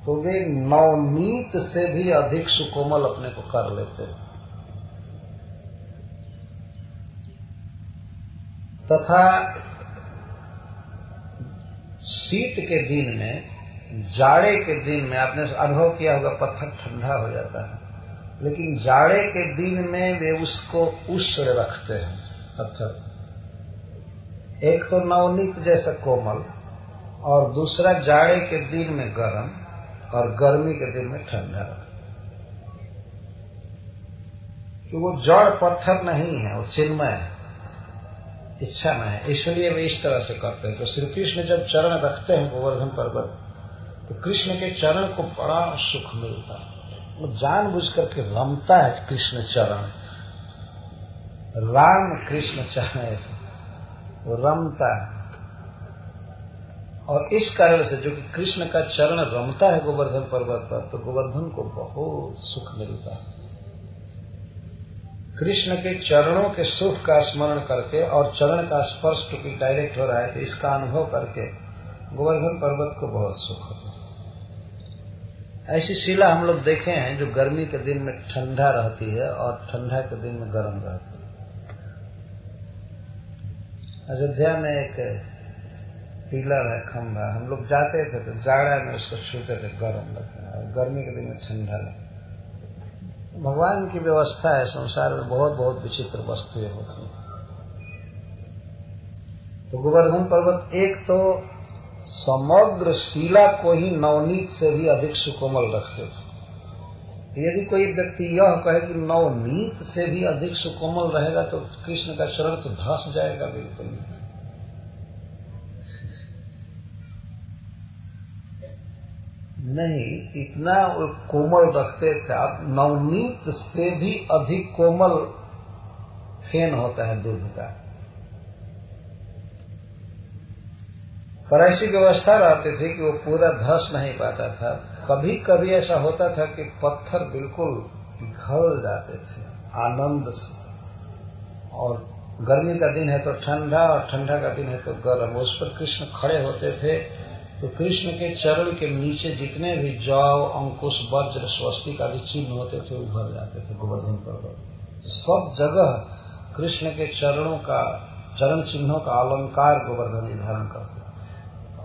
तो वे नवनीत से भी अधिक सुकोमल अपने को कर लेते हैं। तथा शीत के दिन में, जाड़े के दिन में, आपने अनुभव किया होगा पत्थर ठंडा हो जाता है, लेकिन जाड़े के दिन में वे उसको उष्ण रखते हैं पत्थर। एक तो नवनीत जैसा कोमल, और दूसरा जाड़े के दिन में गर्म, और गर्मी के दिन में ठंडा रखते। तो वो जड़ पत्थर नहीं है, वो चिन्मय है, इच्छा में है, इसलिए वे इस तरह से करते हैं। तो श्री कृष्ण जब चरण रखते हैं गोवर्धन पर्वत, तो कृष्ण के चरण को बड़ा सुख मिलता है। वो जानबूझ करके रमता है कृष्ण चरण, राम कृष्ण चरण, ऐसे वो रमता है। और इस कारण से जो कि कृष्ण का चरण रमता है गोवर्धन पर्वत पर, तो गोवर्धन को बहुत सुख मिलता है। कृष्ण के चरणों के सुख का स्मरण करके और चरण का स्पर्श क्योंकि डायरेक्ट हो रहा है, तो इसका अनुभव करके गोवर्धन पर्वत को बहुत सुख होता है। ऐसी शिला हम लोग देखे हैं जो गर्मी के दिन में ठंडा रहती है और ठंडा के दिन में गर्म रहती है। अयोध्या में एक पिलर है, खंभा, हम लोग जाते थे तो जाड़ा में उसको छूते थे, गर्म लगता है, गर्मी के दिन में ठंडा लगता। भगवान की व्यवस्था है संसार में, बहुत बहुत विचित्र वस्तुएं होती हैं। तो गोवर्धन पर्वत एक तो समग्र शिला को ही नवनीत से भी अधिक सुकोमल रखते थे। यदि कोई व्यक्ति यह कहे कि नवनीत से भी अधिक सुकोमल रहेगा तो कृष्ण का चरण तो धस जाएगा, बिल्कुल नहीं, इतना वो कोमल रखते थे। आप नवनीत से भी अधिक कोमल फेन होता है दूध का, पर ऐसी व्यवस्था रहती थी कि वो पूरा धस नहीं पाता था। कभी कभी ऐसा होता था कि पत्थर बिल्कुल पिघल जाते थे आनंद से, और गर्मी का दिन है तो ठंडा और ठंडा का दिन है तो गर्म। उस पर कृष्ण खड़े होते थे तो कृष्ण के चरण के नीचे जितने भी जौ, अंकुश, वज्र, स्वस्तिक आदि चिन्ह होते थे उभर जाते थे। गोवर्धन पर्वत सब जगह कृष्ण के चरणों का, चरण चिन्हों का अलंकार गोवर्धन धारण करते,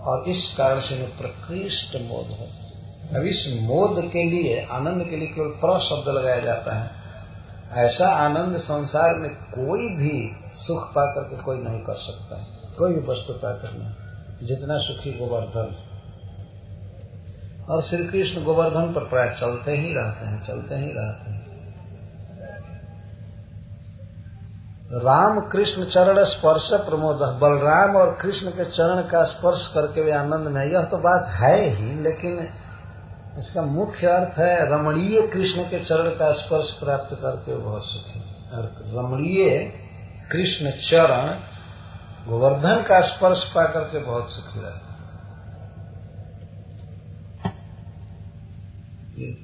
और इस कारण से प्रकृष्ट मोद है। अब इस मोद के लिए, आनंद के लिए केवल प्र शब्द लगाया जाता है। ऐसा आनंद संसार में कोई भी सुख पाकर के कोई नहीं कर सकता है, कोई भी वस्तु पाकर नहीं, जितना सुखी गोवर्धन। और श्री कृष्ण गोवर्धन पर प्राय चलते ही रहते हैं, चलते ही रहते हैं। राम कृष्ण चरण स्पर्श प्रमोद, बलराम और कृष्ण के चरण का स्पर्श करके वे आनंद में, यह तो बात है ही, लेकिन इसका मुख्य अर्थ है रमणीय कृष्ण के चरण का स्पर्श प्राप्त करके बहुत सुखी। और रमणीय कृष्ण चरण गोवर्धन का स्पर्श पा करके बहुत सुखी रहते।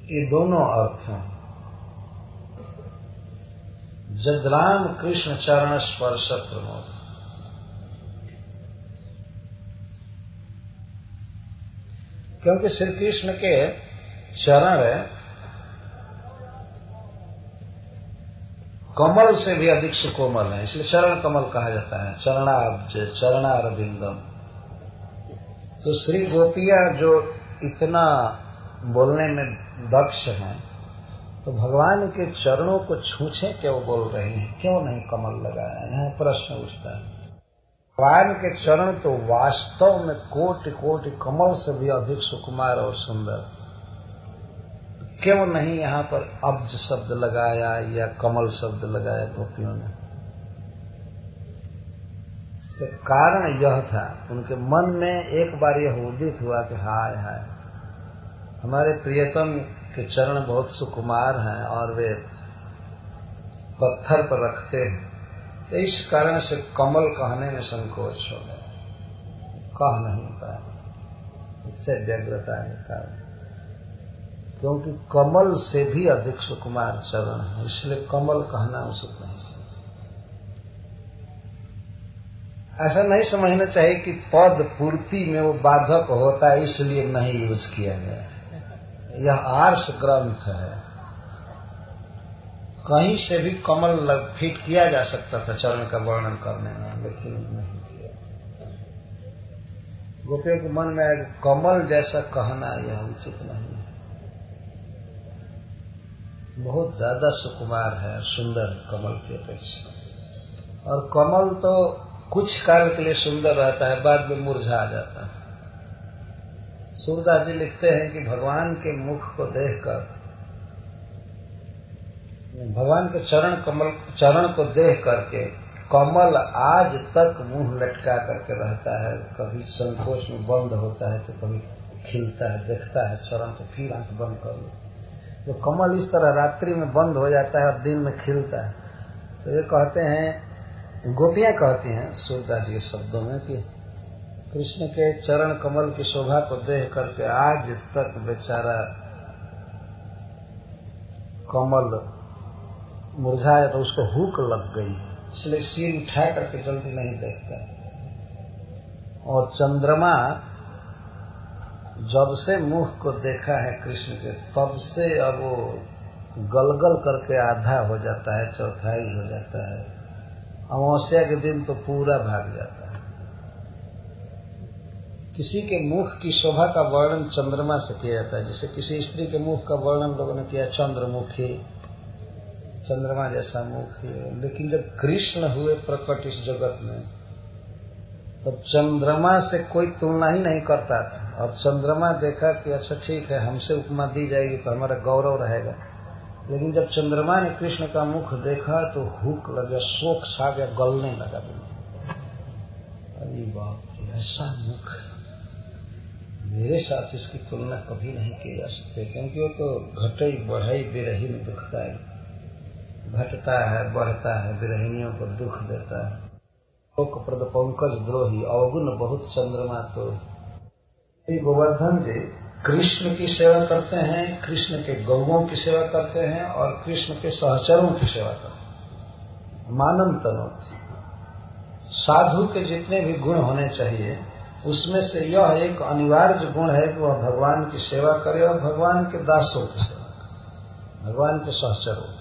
ये दोनों अर्थ हैं। जद राम कृष्ण चरण स्पर्श प्रमोद, क्योंकि श्री कृष्ण के चरण कमल से भी अधिक सुकोमल है, इसलिए चरण कमल कहा जाता है। चरणाब्ज, चरणारविंदम। तो श्री गोपियां जो इतना बोलने में दक्ष हैं, तो भगवान के चरणों को छूछे क्यों बोल रही हैं, क्यों नहीं कमल लगाया? यहाँ प्रश्न उठता है। भगवान के चरण तो वास्तव में कोटि कोटि कमल से भी अधिक सुकुमार और सुंदर, क्यों नहीं यहाँ पर अब्ज शब्द लगाया या कमल शब्द लगाया गोपियों ने? इसका कारण यह था, उनके मन में एक बार यह उदित हुआ कि हाय हाय, हमारे प्रियतम के चरण बहुत सुकुमार हैं और वे पत्थर पर रखते हैं। तो इस कारण से कमल कहने में संकोच हो गया, कह नहीं पाए, इससे व्यग्रता है कारण, क्योंकि कमल से भी अधिक सुकुमार चरण है, इसलिए कमल कहना उचित नहीं समझा। ऐसा नहीं समझना चाहिए कि पद पूर्ति में वो बाधक होता है इसलिए नहीं यूज किया गया। यह आर्ष ग्रंथ है, कहीं से भी कमल फिट किया जा सकता था चरण का वर्णन करने में, लेकिन नहीं किया। गोपियों के मन में आया कमल जैसा कहना यह उचित नहीं है, बहुत ज्यादा सुकुमार है, सुंदर है कमल की अपेक्षा। और कमल तो कुछ काल के लिए सुंदर रहता है, बाद में मुरझा जाता है। सूरदास जी लिखते हैं कि भगवान के मुख को देखकर, भगवान के चरण को देख करके कमल आज तक मुंह लटका करके रहता है, कभी संकोच में बंद होता है तो कभी खिलता है, देखता है चरण तो फिर आंख बंद कर लो। जो कमल इस तरह रात्रि में बंद हो जाता है और दिन में खिलता है, तो ये कहते हैं, गोपियां कहती हैं सूरदास जी के शब्दों में कि कृष्ण के चरण कमल की शोभा को देख करके आज तक बेचारा कमल मुरझाया तो उसको हुक लग गई, इसलिए सिर उठा करके जल्दी नहीं देखता। और चंद्रमा जब से मुख को देखा है कृष्ण के, तब से अब वो गलगल करके आधा हो जाता है, चौथाई हो जाता है। अमावस्या के दिन तो पूरा भाग जाता है। किसी के मुख की शोभा का वर्णन चंद्रमा से किया जाता है। जैसे किसी स्त्री के मुख का वर्णन लोगों ने किया चंद्रमुखी, चंद्रमा जैसा मुख है। लेकिन जब कृष्ण हुए प्रकट इस जगत में, तब चंद्रमा से कोई तुलना ही नहीं करता था। और चंद्रमा देखा कि अच्छा ठीक है, हमसे उपमा दी जाएगी तो हमारा गौरव रहेगा। लेकिन जब चंद्रमा ने कृष्ण का मुख देखा तो हुक लगा, शोक छा गया, गलने लगा। अरे बाप रे, ऐसा मुख मेरे साथ इसकी तुलना कभी नहीं की जा सकती, क्योंकि वो तो घटे बढ़ाई बिरही में दुखता है, घटता है बढ़ता है, बिरहिनियों को दुख देता है। शोक प्रद पंकज द्रोही, अवगुण बहुत चंद्रमा तो। गोवर्धन जी कृष्ण की सेवा करते हैं, कृष्ण के गौओं की सेवा करते हैं और कृष्ण के सहचरों की सेवा करते हैं। मानम तनोति, साधु के जितने भी गुण होने चाहिए उसमें से यह एक अनिवार्य गुण है कि वह भगवान की सेवा करे और भगवान के दासों की सेवा करे, भगवान के सहचरों।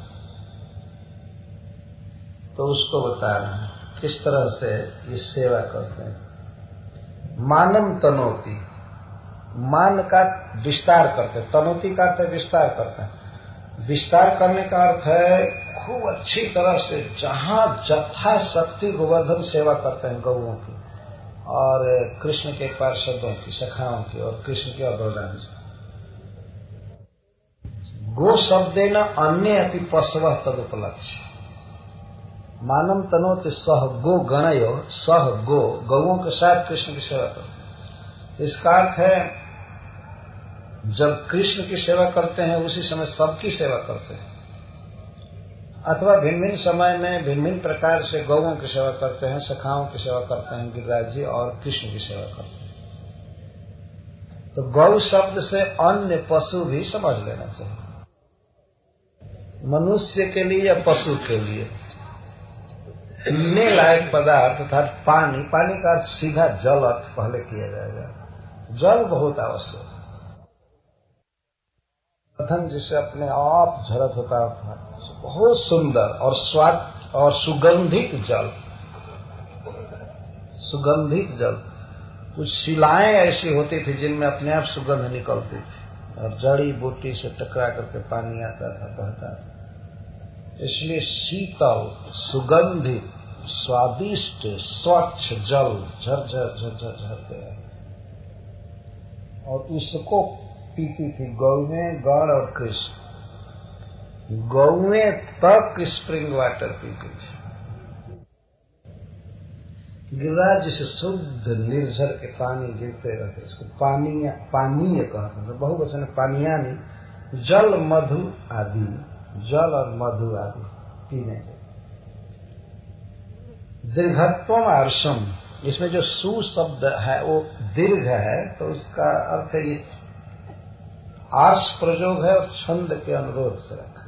तो उसको बता रहे हैं किस तरह से ये सेवा करते हैं। मानम तनोति, मान का विस्तार करते, तनोति का अर्थ विस्तार करते हैं। विस्तार करने का अर्थ है खूब अच्छी तरह से जहां जथा शक्ति गोवर्धन सेवा करते हैं गौओं की और कृष्ण के पार्षदों की, सखाओं की और कृष्ण के और बलराम जी। गो शब्देन अन्य अपि पशवः तदुपलक्ष्य। मानम तनोति सह गो गणयो, सह गो, गौओं के साथ कृष्ण की सेवा करो। इसका अर्थ है जब कृष्ण की सेवा करते हैं उसी समय सबकी सेवा करते हैं, अथवा भिन्न भिन्न समय में भिन्न भिन्न प्रकार से गौओं की सेवा करते हैं, सखाओं की सेवा करते हैं गिरिराज जी, और कृष्ण की सेवा करते हैं। तो गौ शब्द से अन्य पशु भी समझ लेना चाहिए, मनुष्य के लिए या पशु के लिए। पीने लायक पदार्थ अर्थात पानी, पानी का अर्थ सीधा जल अर्थ पहले किया जाएगा। जल बहुत आवश्यक, प्रथम जिसे अपने आप झरत होता था, बहुत सुंदर और स्वाद और सुगंधित जल, सुगंधित जल। कुछ शिलाएं ऐसी होती थी जिनमें अपने आप सुगंध निकलती थी और जड़ी बूटी से टकरा करके पानी आता था, बहता था। इसलिए शीतल, सुगंधित, स्वादिष्ट, स्वच्छ जल झरझर झरझर झरते हैं। और उसको पीती थी गौएं, गण और कृष्ण। गौएं तक स्प्रिंग वाटर पीती थी। गिरिराज से शुद्ध निर्झर के पानी गिरते रहते, इसको पानीय कहते हैं। बहुवचन पानीयानी, जल मधु आदि, जल और मधु आदि पीने चाहिए। दीर्घत्वम आर्षम, इसमें जो सु शब्द है वो दीर्घ है, तो उसका अर्थ ये आर्ष प्रयोग है और छंद के अनुरोध से रखा।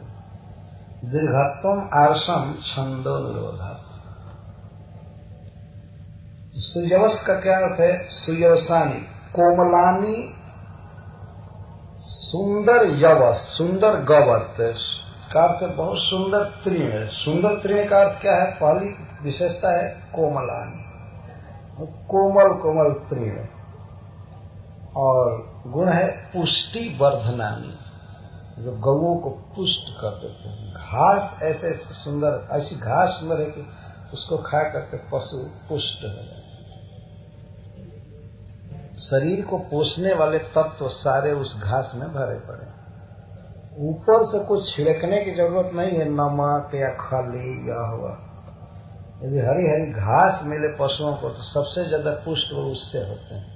दीर्घत्वम आर्षम छंदोनुरोधात्। सुयवस का क्या अर्थ है? सुयवसानी, कोमलानी, सुंदर यवस, सुंदर गवत का अर्थ बहुत सुंदर तृण। सुंदर तृण का अर्थ क्या है? पहली विशेषता है कोमलानी, कोमल कोमल तृण। और गुण है पुष्टि वर्धनानी, जो गौओं को पुष्ट कर देते हैं। घास ऐसे सुंदर, ऐसी घास में रहे कि उसको खा करके पशु पुष्ट हो जाए। शरीर को पोषने वाले तत्व सारे उस घास में भरे पड़े। ऊपर से कुछ छिड़कने की जरूरत नहीं है, नमक या खली या हुआ। यदि हरी हरी घास मिले पशुओं को तो सबसे ज्यादा पुष्ट वो उससे होते हैं।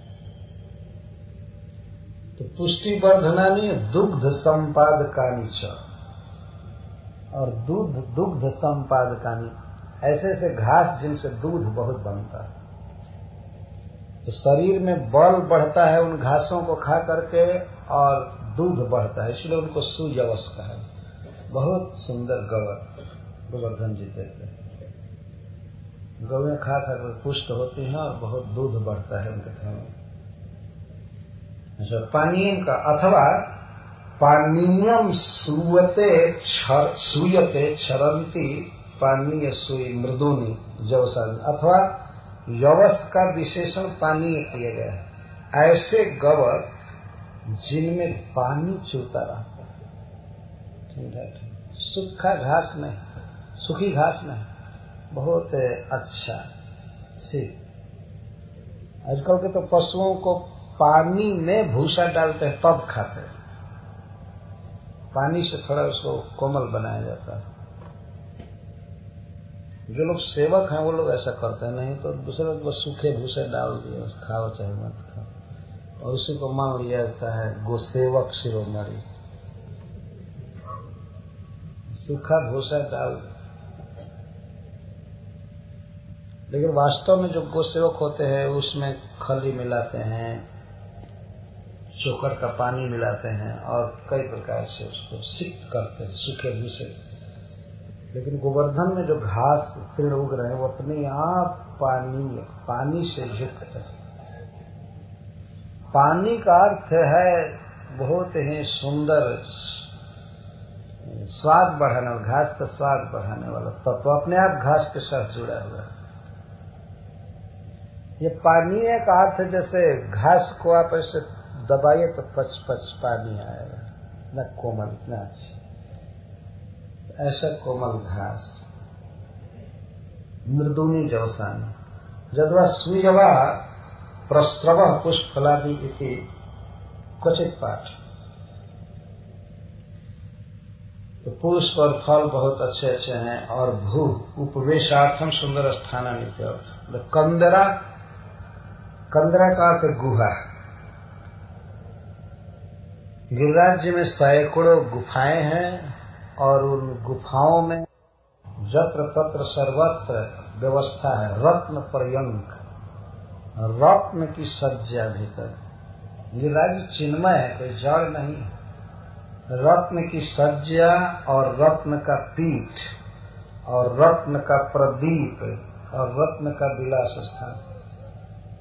तो पुष्टि वर्धनानी दुग्ध संपादकानी च, और दुग्ध संपादकानी, ऐसे ऐसे घास जिनसे दूध बहुत बनता है। तो शरीर में बल बढ़ता है उन घासों को खा करके और दूध बढ़ता है, इसलिए उनको सुयवस कहा है। बहुत सुंदर गवत गोवर्धन जी देते हैं। गौएं खा कर पुष्ट होती हैं और बहुत दूध बढ़ता है उनके थन में। अच्छा, पानीयम का अथवा पानीयम सूयते क्षरंती पानीय सुई मृदुनी जवसानी, अथवा यवस का विशेषण पानीय किया गया है। ऐसे गवर जिनमें पानी चूता रहता है, सूखा घास नहीं, सूखी घास नहीं, बहुत अच्छा। आजकल के तो पशुओं को पानी में भूसा डालते हैं तब खाते हैं, पानी से थोड़ा उसको कोमल बनाया जाता है। जो लोग सेवक हैं वो लोग ऐसा करते हैं, नहीं तो दूसरे लोग बस सूखे भूसे डाल दिए, बस खाओ चाहे मत खाओ, और उसी को मान लिया जाता है गोसेवक शिरोमणि। सूखा भूसा डाल, लेकिन वास्तव में जो गोसेवक होते हैं उसमें खली मिलाते हैं, चोकर का पानी मिलाते हैं और कई प्रकार से उसको सिक्त करते हैं सूखे भूसे। लेकिन गोवर्धन में जो घास तृण उग रहे हैं वो अपने आप पानी से युक्त है। पानी का अर्थ है बहुत ही सुंदर स्वाद बढ़ाने वाला, घास का स्वाद बढ़ाने वाला तत्व अपने आप घास के साथ जुड़ा हुआ है। ये पानी का अर्थ जैसे घास को आप ऐसे दबाइए तो पच पच पानी आएगा, न कोमल, इतना अच्छा, ऐसा कोमल घास। मृदुनी जवसानी जद्वा सुयवा प्रस्रव पुष्पफलादि इति क्वचित पाठ। तो पुष्प और फल बहुत अच्छे अच्छे हैं। और भू उपवेशार्थम सुंदर स्थानानित्य। कंदरा, कंदरा का अर्थ गुहा। गिरिराज जी में सैकड़ों गुफाएं हैं और उन गुफाओं में जत्र तत्र सर्वत्र व्यवस्था है रत्न पर्यंक, रत्न की सज्जा भीतर। गिरिराज चिन्मय है, कोई जड़ नहीं। रत्न की सज्जा और रत्न का पीठ और रत्न का प्रदीप और रत्न का विलास स्थान।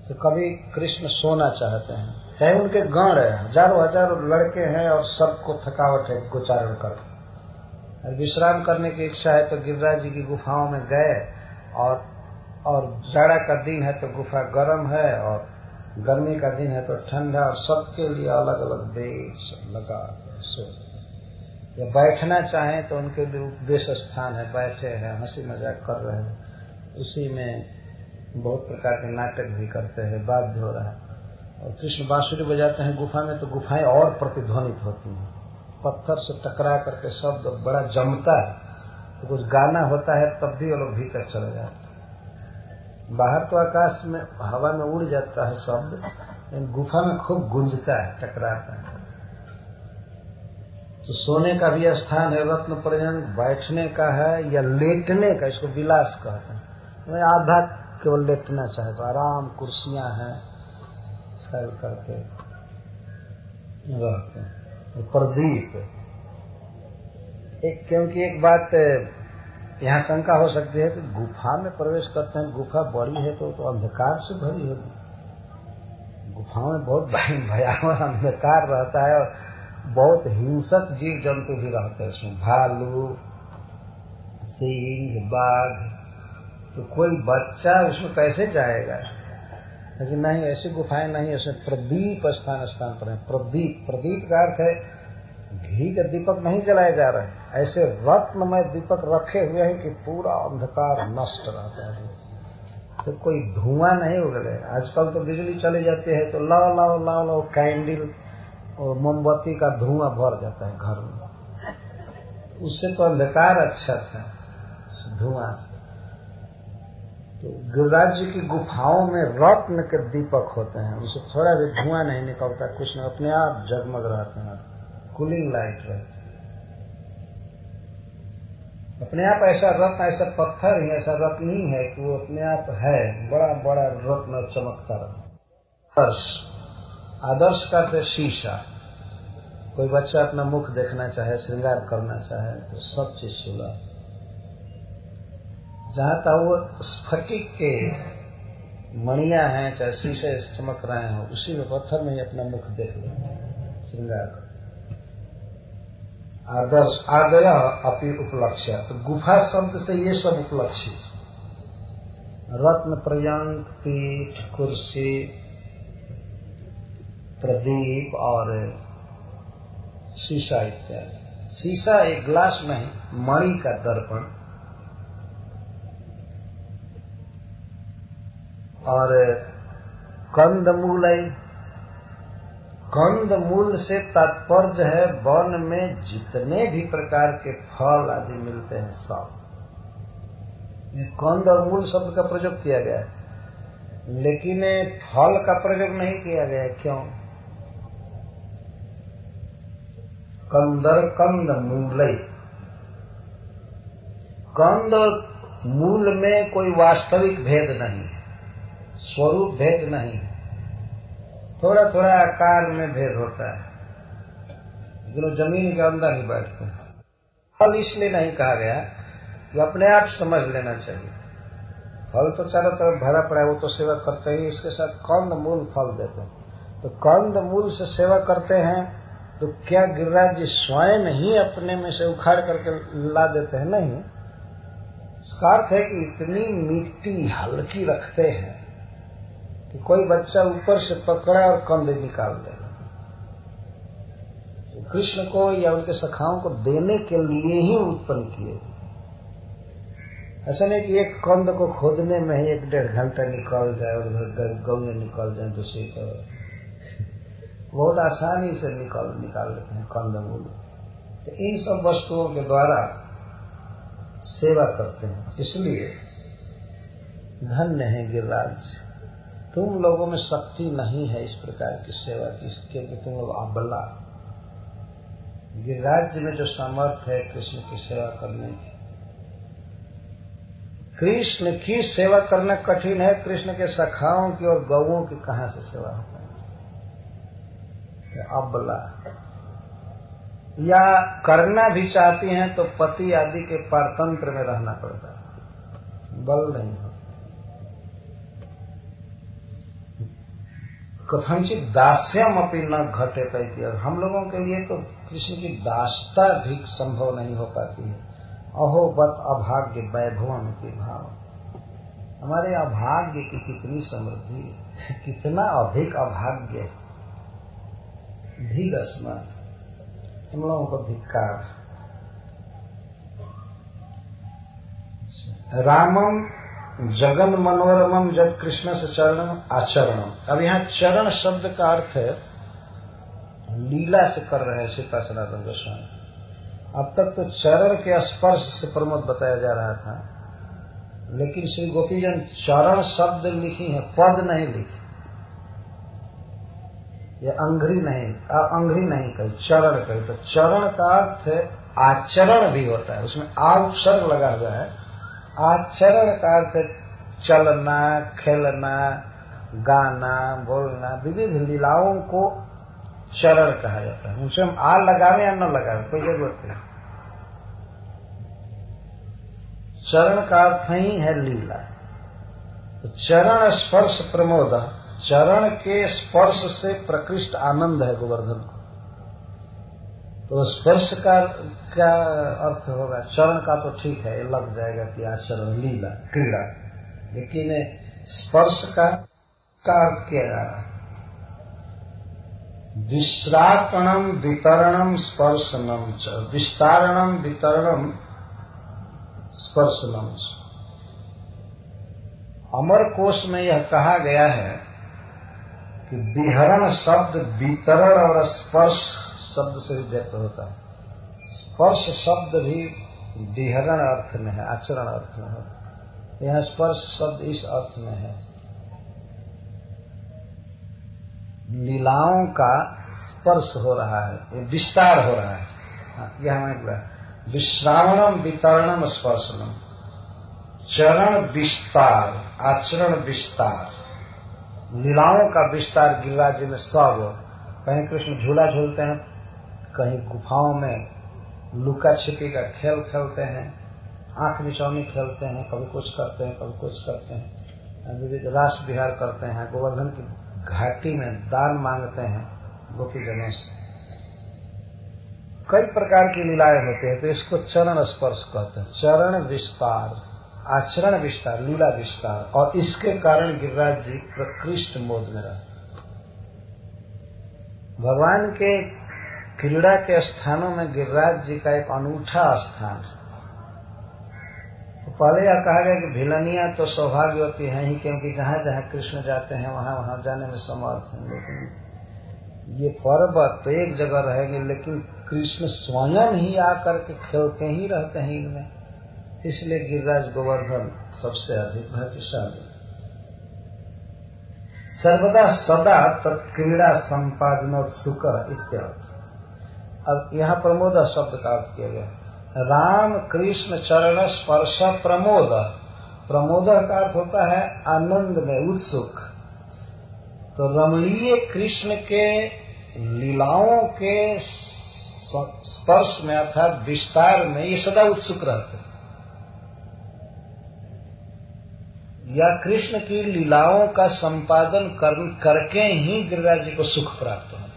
तो कभी कृष्ण सोना चाहते हैं, चाहे उनके गण है, हजारों हजारों लड़के हैं और सबको थकावट है गोचारण करके, और विश्राम करने की इच्छा है तो गिरिराज जी की गुफाओं में गए। और जाड़ा का दिन है तो गुफा गर्म है और गर्मी का दिन है तो ठंडा, और सबके लिए अलग अलग बेड लगा सो। या बैठना चाहें तो उनके लिए उपदेश स्थान है, बैठे हैं, हंसी मजाक कर रहे हैं, उसी में बहुत प्रकार के नाटक भी करते हैं, वाद्य हो रहा है। और कृष्ण बांसुरी बजाते हैं गुफा में, तो गुफाएं और प्रतिध्वनित होती हैं, पत्थर से टकरा करके शब्द बड़ा जमता है। तो कुछ गाना होता है तब भी वो लोग भीतर चले जाते हैं। बाहर तो आकाश में हवा में उड़ जाता है शब्द, लेकिन गुफा में खूब गूंजता है, टकराता है। तो सोने का भी स्थान है रत्न पर्यंत, बैठने का है या लेटने का, इसको विलास कहते हैं। मैं आधा केवल लेटना चाहे तो आराम, कुर्सियां हैं, फैल करके रहते हैं। प्रदीप क्योंकि एक बात यहाँ शंका हो सकती है कि गुफा में प्रवेश करते हैं, गुफा बड़ी है तो अंधकार से भरी होगी। गुफाओं में बहुत भयावह अंधकार रहता है और बहुत हिंसक जीव जंतु भी रहते हैं उसमें, भालू, सिंह, बाघ। तो कोई बच्चा उसमें कैसे जाएगा? लेकिन नहीं, ऐसी गुफाएं नहीं, उसमें प्रदीप स्थान स्थान पर है। प्रदीप, प्रदीप का अर्थ है घी के दीपक नहीं जलाए जा रहे, ऐसे रत्नमय दीपक रखे हुए हैं कि पूरा अंधकार नष्ट रहता है, तो कोई धुआं नहीं उगले। आजकल तो बिजली चली जाती है तो लाओ लाओ लाओ लाओ कैंडल और मोमबत्ती का धुआं भर जाता है घर में। उससे तो अंधकार अच्छा था धुआं से। तो गिरिराज जी की गुफाओं में रत्न के दीपक होते हैं, उससे थोड़ा भी धुआं नहीं निकलता, कुछ नहीं, अपने आप जगमग रहते हैं, कूलिंग लाइट रहती है अपने आप। ऐसा रत्न, ऐसा पत्थर ही, ऐसा रत्न ही है कि वो अपने आप है, बड़ा बड़ा रत्न चमकता रहता। आदर्श का अर्थ शीशा। कोई बच्चा अपना मुख देखना चाहे, श्रृंगार करना चाहे तो सब चीज सुलभ। जहां तक वो स्फटिक के मणियां हैं, चाहे शीशे चमक रहे हो, उसी में पत्थर में ही अपना मुख देख लो, श्रृंगार कर। आदर्श आदय अपि उपलक्ष्य, तो गुफा शब्द से ये सब उपलक्षित। रत्न पर्यंक, पीठ, कुर्सी, प्रदीप और शीशा इत्यादि। शीशा एक ग्लास नहीं, मणि का दर्पण, और कंदमूल। कंदमूल से तात्पर्य है वन में जितने भी प्रकार के फल आदि मिलते हैं सब। कंद और मूल शब्द का प्रयोग किया गया है, लेकिन फल का प्रयोग नहीं किया गया है। क्यों? कंदर कंद मूल। कंद और मूल में कोई वास्तविक भेद नहीं है, स्वरूप भेद नहीं है, थोड़ा थोड़ा आकार में भेद होता है, लेकिन वो जमीन के अंदर ही बैठते हैं। फल इसलिए नहीं कहा गया कि अपने आप समझ लेना चाहिए। फल तो चारों तरफ भरा पड़ा है, वो तो सेवा करते ही, इसके साथ कंद मूल फल देते हैं। तो कंद मूल से सेवा करते हैं तो क्या गिरिराज जी स्वयं ही अपने में से उखाड़ करके ला देते हैं? नहीं। इसका अर्थ है कि इतनी मिट्टी हल्की रखते हैं कि कोई बच्चा ऊपर से पकड़ा और कंद निकाल दे। तो कृष्ण को या उनके सखाओं को देने के लिए ही उत्पन्न किए। ऐसा नहीं कि एक कंद को खोदने में ही 1-1.5 घंटा निकल जाए और उधर गौएं निकल जाए दूसरी तरफ। बहुत आसानी से निकाल लेते हैं कंदमूल। तो इन सब वस्तुओं के द्वारा सेवा करते हैं। इसलिए धन्य है गिरिराज, तुम लोगों में शक्ति नहीं है इस प्रकार की सेवा की, क्योंकि तुम लोग अबला। गिरिराज जी में जो सामर्थ्य है कृष्ण की सेवा करने की, कृष्ण की सेवा करना कठिन है, कृष्ण के सखाओं की और गौओं की कहां से सेवा हो पाए? अबला। या करना भी चाहती हैं तो पति आदि के पारतंत्र में रहना पड़ता है, बल नहीं हो। कथनचित दास्यम अपनी न घटे तय, और हम लोगों के लिए तो कृष्ण की दासता भी संभव नहीं हो पाती है। अहोबत अभाग्य वैभवम के भाव। हमारे अभाग्य की कितनी समृद्धि, कितना अधिक अभाग्य। धीरस्मा, हम लोगों को धिक्कार। रामम जगन मनोरमम जब कृष्ण से चरणम आचरणम। अब यहाँ चरण शब्द का अर्थ है लीला से कर रहे हैं सीता सनातन गोस्वामी। अब तक तो चरण के स्पर्श से प्रमोद बताया जा रहा था, लेकिन श्री गोपीजन चरण शब्द लिखी है, पद नहीं लिखी। ये अंघ्री नहीं कही, चरण कही। तो चरण का अर्थ आचरण भी होता है, उसमें उपसर्ग लगा हुआ है। आचरण का अर्थ चलना, खेलना, गाना, बोलना, विविध लीलाओं को चरण कहा जाता है। उनसे हम आ लगावे या न लगावे कोई जरूरत नहीं। चरण का अर्थ ही है लीला। तो चरण स्पर्श प्रमोद, चरण के स्पर्श से प्रकृष्ट आनंद है गोवर्धन को। तो स्पर्श का क्या अर्थ होगा? चरण का तो ठीक है, लग जाएगा कि आचरण लीला क्रीड़ा, लेकिन स्पर्श का अर्थ क्या जा रहा है? विश्रापणम वितरणम स्पर्शनम च, विस्तारणम वितरणम स्पर्शनम च। अमर कोश में यह कहा गया है कि विहरण शब्द वितरण और स्पर्श शब्द से भी व्यक्त होता है। स्पर्श शब्द भी विहरण अर्थ में है, आचरण अर्थ में है। यहाँ स्पर्श शब्द इस अर्थ में है, लीलाओं का स्पर्श हो रहा है, विस्तार हो रहा है। यह हमें विश्रावणम वितरणम स्पर्शनम, चरण विस्तार, आचरण विस्तार, लीलाओं का विस्तार गिरिराज में सब। कहीं कृष्ण झूला झूलते हैं, कहीं गुफाओं में लुका छिपी का खेल खेलते हैं, आंख बिछौनी खेलते हैं, कभी कुछ करते हैं कभी कुछ करते हैं, विविध रास विहार करते हैं, गोवर्धन की घाटी में दान मांगते हैं गोपीजनों से। कई प्रकार की लीलाएं होती है, तो इसको चरण स्पर्श कहते हैं। चरण विस्तार, आचरण विस्तार, लीला विस्तार, और इसके कारण गिरिराज जी प्रकृष्ट मोद में रहे। भगवान के क्रीड़ा के स्थानों में गिरिराज जी का एक अनूठा स्थान है। तो पहले यह कहा गया कि भिलनिया तो सौभाग्यवती हैं ही, क्योंकि जहां जहां कृष्ण जाते हैं वहां वहां जाने में समर्थ हैं। लेकिन ये पर्वत तो एक जगह रहेंगे, लेकिन कृष्ण स्वयं ही आकर के खेलते ही रहते हैं इनमें, इसलिए गिरिराज गोवर्धन सबसे अधिक भाग्यशाली। सर्वदा सदा तत्क्रीड़ा संपादनोत्सुक इत्यादि। अब यहाँ प्रमोद शब्द का अर्थ किया गया। राम कृष्ण चरण स्पर्श प्रमोद। प्रमोद का अर्थ होता है आनंद में उत्सुक। तो रमणीय कृष्ण के लीलाओं के स्पर्श में अर्थात विस्तार में ये सदा उत्सुक रहते हैं, या कृष्ण की लीलाओं का संपादन करके ही गिरिराज जी को सुख प्राप्त होता है।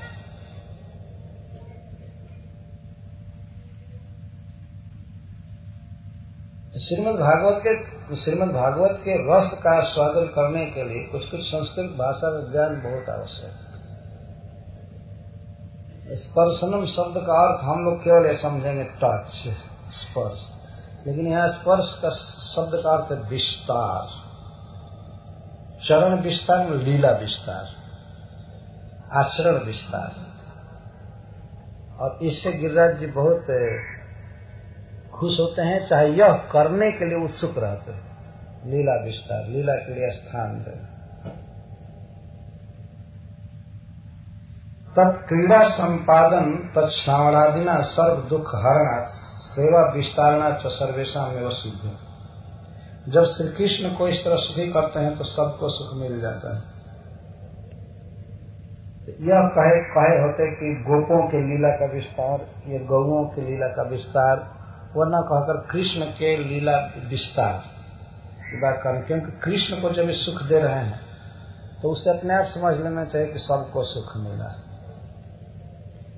श्रीमद् भागवत के रस का स्वादन करने के लिए कुछ कुछ संस्कृत भाषा का ज्ञान बहुत आवश्यक है। स्पर्शनम शब्द का अर्थ हम लोग केवल ये समझेंगे टच, स्पर्श, लेकिन यहाँ स्पर्श का शब्द का अर्थ है विस्तार। चरण विस्तार में लीला विस्तार, आचरण विस्तार, और इससे गिरिराज जी बहुत खुश होते हैं, चाहे यह करने के लिए उत्सुक रहते हैं। लीला विस्तार, लीला के लिए स्थान दे। तत्क्रीड़ा संपादन तत्श्रावणादिना सर्व दुख हरणा सेवा विस्तारणा च सर्वेशा में सिद्ध। जब श्री कृष्ण को इस तरह सुखी करते हैं तो सबको सुख मिल जाता है। यह कहे होते कि गोपों के लीला का विस्तार, ये गौओं की लीला का विस्तार, वरना कहकर कृष्ण के लीला विस्तार की बात करें, क्योंकि कृष्ण को जब ये सुख दे रहे हैं तो उसे अपने आप समझ लेना चाहिए कि सबको सुख मिला है।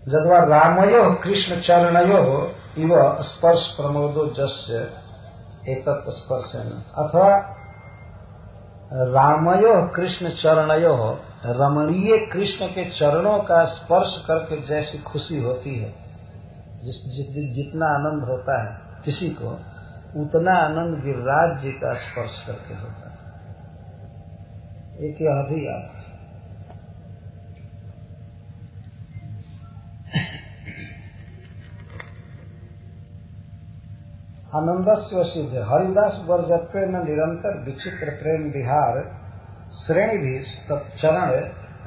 जद्वा रामयो कृष्ण चरणयो इव स्पर्श प्रमोदो जस्य एतत् स्पर्शन, अथवा रामयो कृष्ण चरणयो, रमणीय कृष्ण के चरणों का स्पर्श करके जैसी खुशी होती है, जितना आनंद होता है किसी को, उतना आनंद गिरिराज जी का स्पर्श करके होता है। एक यह भी अर्थ। आनंदस्य वसिद्ध हरिदास वर्जत्व न निरंतर विचित्र प्रेम विहार श्रेणी भी तत्चरण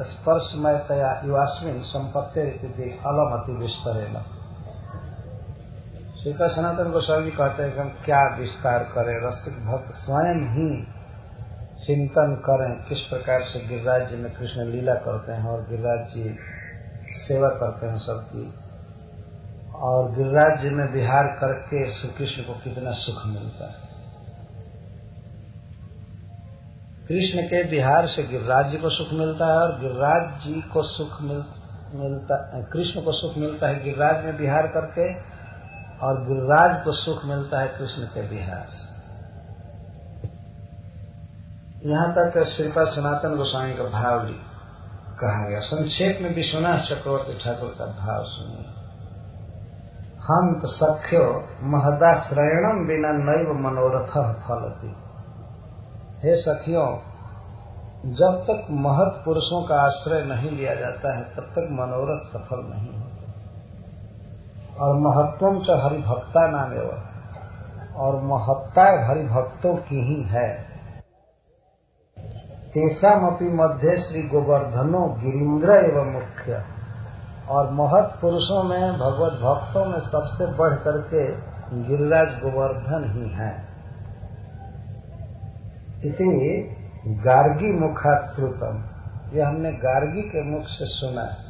स्पर्शमयतया युवास्मिन संपत्ति अलमति विस्तरेण। श्रीका सनातन गोस्वामी कहते हैं कि हम क्या विस्तार करें, रसिक भक्त स्वयं ही चिंतन करें किस प्रकार से गिरिराज जी में कृष्ण लीला करते हैं और गिरिराज जी सेवा करते हैं सबकी, और गिरिराज जी में विहार करके श्री कृष्ण को कितना सुख मिलता है। कृष्ण के विहार से गिरिराज जी को सुख मिलता है और गिरिराज जी को सुख मिलता, कृष्ण को सुख मिलता है गिरिराज में विहार करके, और गिरिराज को सुख मिलता है कृष्ण के विहार से। यहाँ तक श्रीपाद सनातन गोस्वामी का भाव कहा गया। संक्षेप में विश्वनाथ चक्रवर्ती ठाकुर का भाव सुनिए। हंत सख्यो महदाश्रयणम बिना नैव मनोरथ फलति। हे सखियों, जब तक महत् पुरुषों का आश्रय नहीं लिया जाता है तब तक मनोरथ सफल नहीं होता। और महत्वम च हरिभक्ता नाम एवं, और महत्ता हरिभक्तों की ही है। तेषामपि मध्य श्री गोवर्धनो गिरीन्द्र एवं मुख्य। और महत् पुरुषों में, भगवत भक्तों में सबसे बढ़ करके गिरिराज गोवर्धन ही है। इति गार्गी मुखात् श्रुतम, यह हमने गार्गी के मुख से सुना है।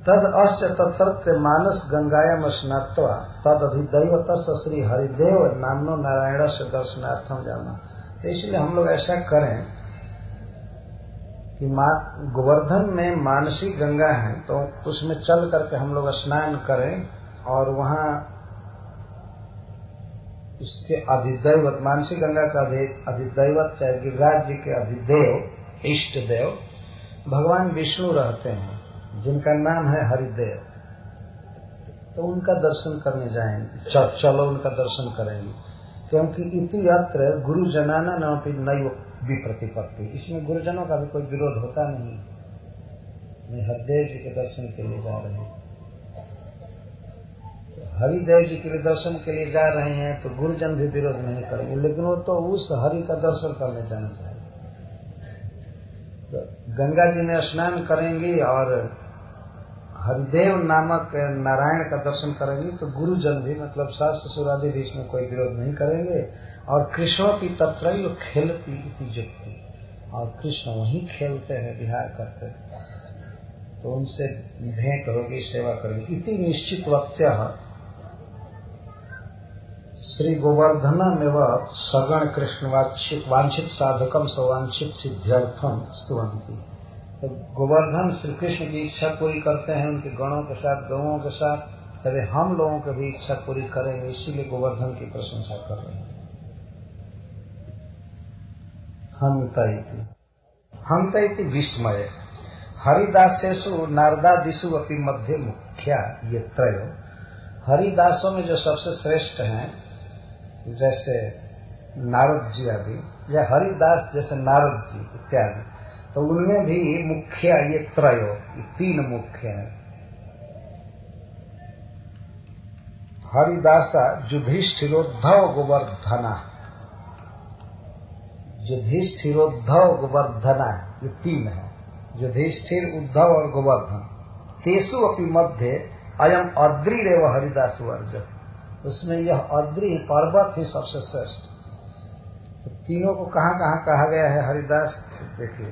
तद अस्य तत्र मानस गंगायाम स्नात्वा तद अधिदैवत श्री हरिदेव नामनो नारायण से दर्शनार्थम जाना। इसलिए हम लोग ऐसा करें कि गोवर्धन में मानसी गंगा है तो उसमें चल करके हम लोग स्नान करें, और वहां उसके अधिदैवत, मानसी गंगा का अधिदैवत चाहे गिरिराज जी के अधिदेव, इष्ट देव भगवान विष्णु रहते हैं जिनका नाम है हरिदेव, तो उनका दर्शन करने जाएंगे। चलो उनका दर्शन करेंगे, क्योंकि इति अत्र गुरुजनाना नमपि नैव विप्रतिपत्ति, इसमें गुरुजनों का भी कोई विरोध होता नहीं। मैं हरिदेव जी के दर्शन के लिए जा रहे हैं, हरिदेव जी के लिए दर्शन के लिए जा रहे हैं तो गुरुजन भी विरोध नहीं करेंगे, लेकिन वो तो उस हरि का दर्शन करने जाना चाहिए। तो गंगा जी में स्नान करेंगी और हरिदेव नामक नारायण का दर्शन करेंगी तो गुरुजन भी, मतलब सास ससुर आदि भी इसमें कोई विरोध नहीं करेंगे। और कृष्ण की तत्रैव खेलती इति जुक्ति, और कृष्ण वहीं खेलते हैं, विहार करते हैं, तो उनसे भेंट होगी, सेवा करेगी। इति निश्चित वक्तः श्री गोवर्धनमेव सगण कृष्ण वांछित साधकम सवांछित सिद्ध्यर्थम स्तुवन्ति। तो गोवर्धन श्री कृष्ण की इच्छा पूरी करते हैं उनके गणों के साथ, गौओं के साथ, तभी हम लोगों की भी इच्छा पूरी करेंगे, इसीलिए गोवर्धन की प्रशंसा कर रहे हैं। हंत इति विस्मय हरिदासेषु नारदादिषु अपि मध्ये मुख्या ये त्रयो। हरिदासों में जो सबसे श्रेष्ठ हैं, जैसे नारद जी आदि, या हरिदास जैसे नारद जी इत्यादि, तो उनमें भी मुख्य ये त्रयो, ये तीन मुख्य हैं। हरिदासा युधिष्ठिरोद्धव गोवर्धना, युधिष्ठिरोद्धव गोवर्धना, ये तीन है, युधिष्ठिर, उद्धव और गोवर्धन। तेसु अपि मध्ये अयम अद्रिरेव हरिदास वर्ज, उसमें यह अद्रि पर्वत ही सबसे श्रेष्ठ। तो तीनों को कहाँ कहाँ कहा गया है हरिदास, देखिए,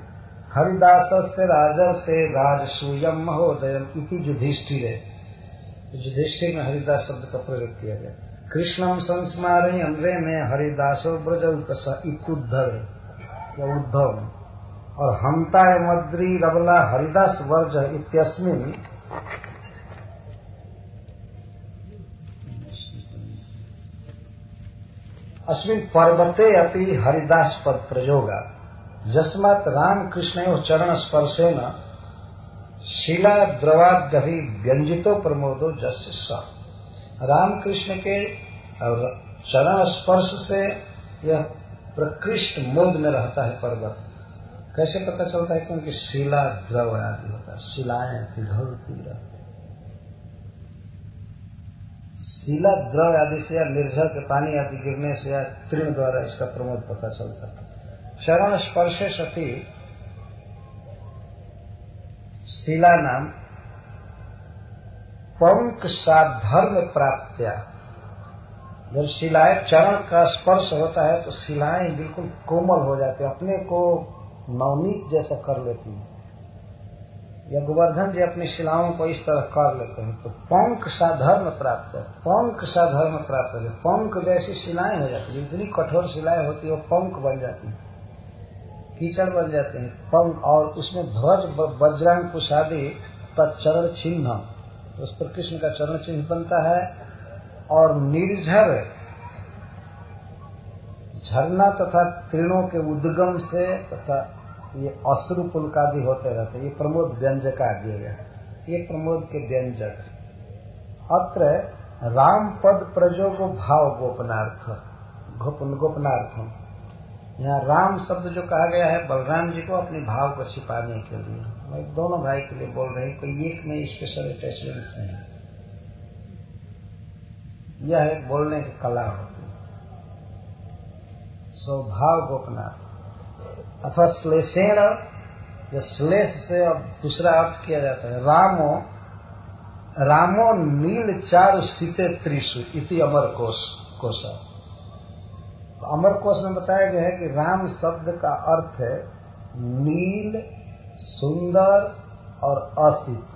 हरिदास से राजर से राजसूयम महोदयम इति युधिष्ठिर, युधिष्ठिर में हरिदास शब्द का प्रयोग किया गया। कृष्णम संस्मारे अम्रे में हरिदासो ब्रजौकस इत्युद्धव, या उद्धव में। और हंताय मद्री रबला हरिदास वर्ज इत्यस्मिन् अस्मिन् पर्वते अपि हरिदास पद प्रयोगा, यस्मात् राम कृष्णयोः चरण स्पर्शेन शिला द्रवाद्यभि व्यंजितो प्रमोदो जस्य स। राम कृष्ण के चरण स्पर्श से यह प्रकृष्ट मोद में रहता है पर्वत। कैसे पता चलता है? क्योंकि शिला द्रव आदि होता है, शिलाएं पिघलती रहती, शिला द्रव आदि से या निर्झर के पानी आदि गिरने से या तृण द्वारा इसका प्रमोद पता चलता है। चरण स्पर्शे सती शिला नाम पंक साधर्म प्राप्त्या, जब शिलाएं चरण का स्पर्श होता है तो शिलाएं बिल्कुल कोमल हो जाती है, अपने को नवनीत जैसा कर लेती है। या गोवर्धन जी अपनी शिलाओं को इस तरह कर लेते हैं तो पंक साधर्म प्राप्त है, पंक साधर्म प्राप्त है, पंक जैसी शिलाएं हो जाती है। इतनी कठोर शिलाएं होती है वो पंक बन जाती है, कीचड़ बन जाते हैं पंक। और उसमें ध्वज वज्रांकुश आदि तत्चरण चिन्ह, तो उस पर कृष्ण का चरण चिन्ह बनता है। और निर्झर झरना तथा तृणों के उद्गम से तथा ये अश्रु पुलकादि होते रहते, ये प्रमोद व्यंजक आ गया, ये प्रमोद के व्यंजक। अत्र राम पद प्रयोगो भाव गोपनार्थ, गोपनार्थम, यहाँ राम शब्द जो कहा गया है बलराम जी को अपने भाव को छिपाने के लिए। मैं दोनों भाई के लिए बोल रहे हैं, कोई एक में स्पेशल अटैचमेंट नहीं, यह एक बोलने की कला होती है। स्वभाव गोपनाथ अथवा श्लेषेण, या श्लेष से अब दूसरा अर्थ किया जाता है। रामो नील चारु सीते त्रिशु इति अमर कोश। अमर कोश में बताया गया है कि राम शब्द का अर्थ है नील, सुंदर और असित,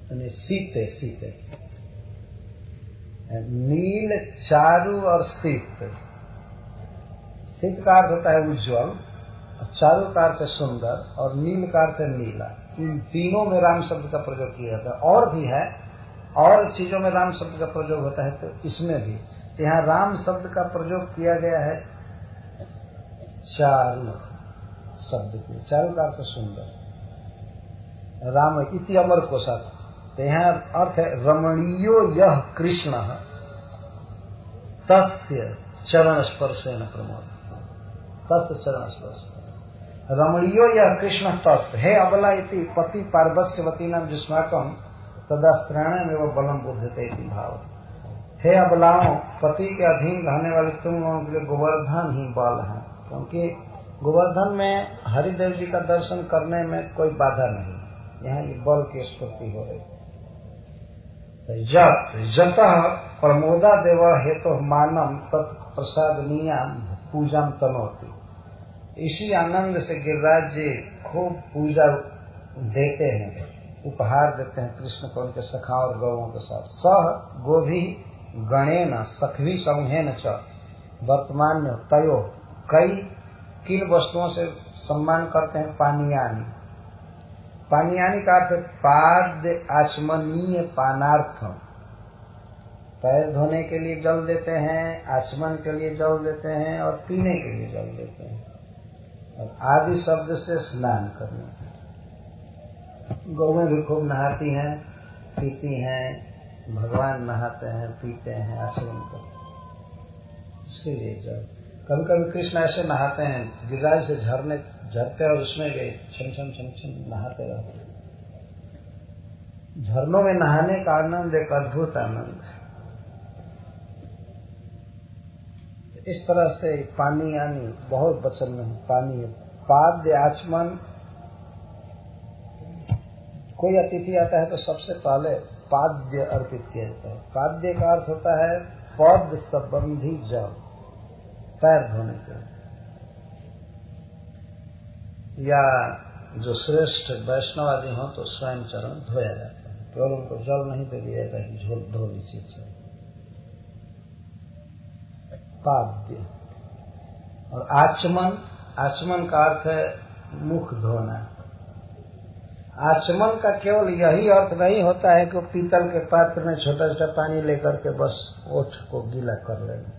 यानी सीते सीते, नील, चारु और शीत। शीत का अर्थ होता है उज्ज्वल, चारु का अर्थ है सुंदर, और नील का अर्थ है नीला। इन तीनों में राम शब्द का प्रयोग किया जाता है। और भी है, और चीजों में राम शब्द का प्रयोग होता है, तो इसमें भी यहाँ राम शब्द का प्रयोग किया गया है चारु, शब्द की, चारु का अर्थ सुंदर। राम इति अमर कोशा, तो यहाँ अर्थ है रमणीयो यह कृष्ण तस्य चरण स्पर्शेन प्रमोद, तस्य चरण स्पर्श। रमणीयो यह कृष्ण तस्य है अबला इति पति पार्वस्यवती नाम जिस्माकम तदा श्रेणमेव बलम बुद्धते इति भाव। हे अबलाओं, पति के अधीन रहने वाले तुम लोगों के लिए गोवर्धन ही बल है, क्योंकि गोवर्धन में हरिदेव जी का दर्शन करने में कोई बाधा नहीं। यहाँ ये बल की स्फूर्ति हो रही। जत प्रमोदा देव हेतु मानम तत्प्रसादनीय पूजा तनोति। इसी आनंद से गिरिराज जी खूब पूजा देते हैं, उपहार देते हैं कृष्ण को उनके सखा और गौओं के साथ। सह गोभी गणेन सखवी समूहेन च वर्तमान में तयो, कई किन वस्तुओं से सम्मान करते हैं? पानीयानी। पानीयानी का अर्थ पाद्य आचमनीय पानार्थम, पैर धोने के लिए जल देते हैं, आचमन के लिए जल देते हैं और पीने के लिए जल देते हैं। और आदि शब्द से स्नान करने। गौएं भी खूब नहाती हैं, पीती हैं, भगवान नहाते हैं, पीते हैं, आचमन करते हैं, इसके लिए जल। कभी कभी कृष्ण ऐसे नहाते हैं, गिरिराज से झरते और उसमें गए छम छम छम छम नहाते रहते। झरनों में नहाने का आनंद एक अद्भुत आनंद है। इस तरह से पानी यानी बहुत वचन में पानी है। पाद्य आचमन, कोई अतिथि आता है तो सबसे पहले पाद्य अर्पित किया जाता है। पाद्य का अर्थ होता है पद संबंधी जल, पैर धोने के, या जो श्रेष्ठ वैष्णव आदि हो तो स्वयं चरण धोया जाता है, केवल उनको जल नहीं दे दिया जाता है, झोल धो लीजिए। पाद्य। और आचमन, आचमन का अर्थ है मुख धोना। आचमन का केवल यही अर्थ नहीं होता है कि पीतल के पात्र में छोटा छोटा पानी लेकर के बस ओठ को गीला कर लेना।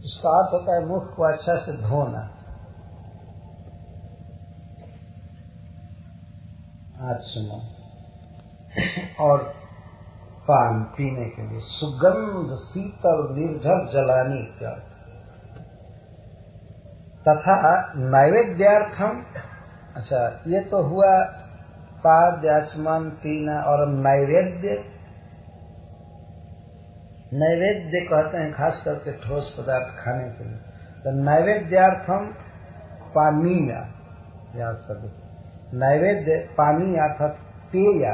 इसका अर्थ होता है मुख को अच्छा से धोना। आचमन। और पान पीने के लिए सुगंध शीतल निर्झर जलानी इत्यादि। तथा नैवेद्यार्थम, अच्छा ये तो हुआ पाद्य आचमन पीना। और नैवेद्य, नैवेद्य कहते हैं खास करके ठोस पदार्थ खाने के लिए। तो नैवेद्यार्थम पानीया, याद कर दो। नैवेद्य पानी अर्थात पेय,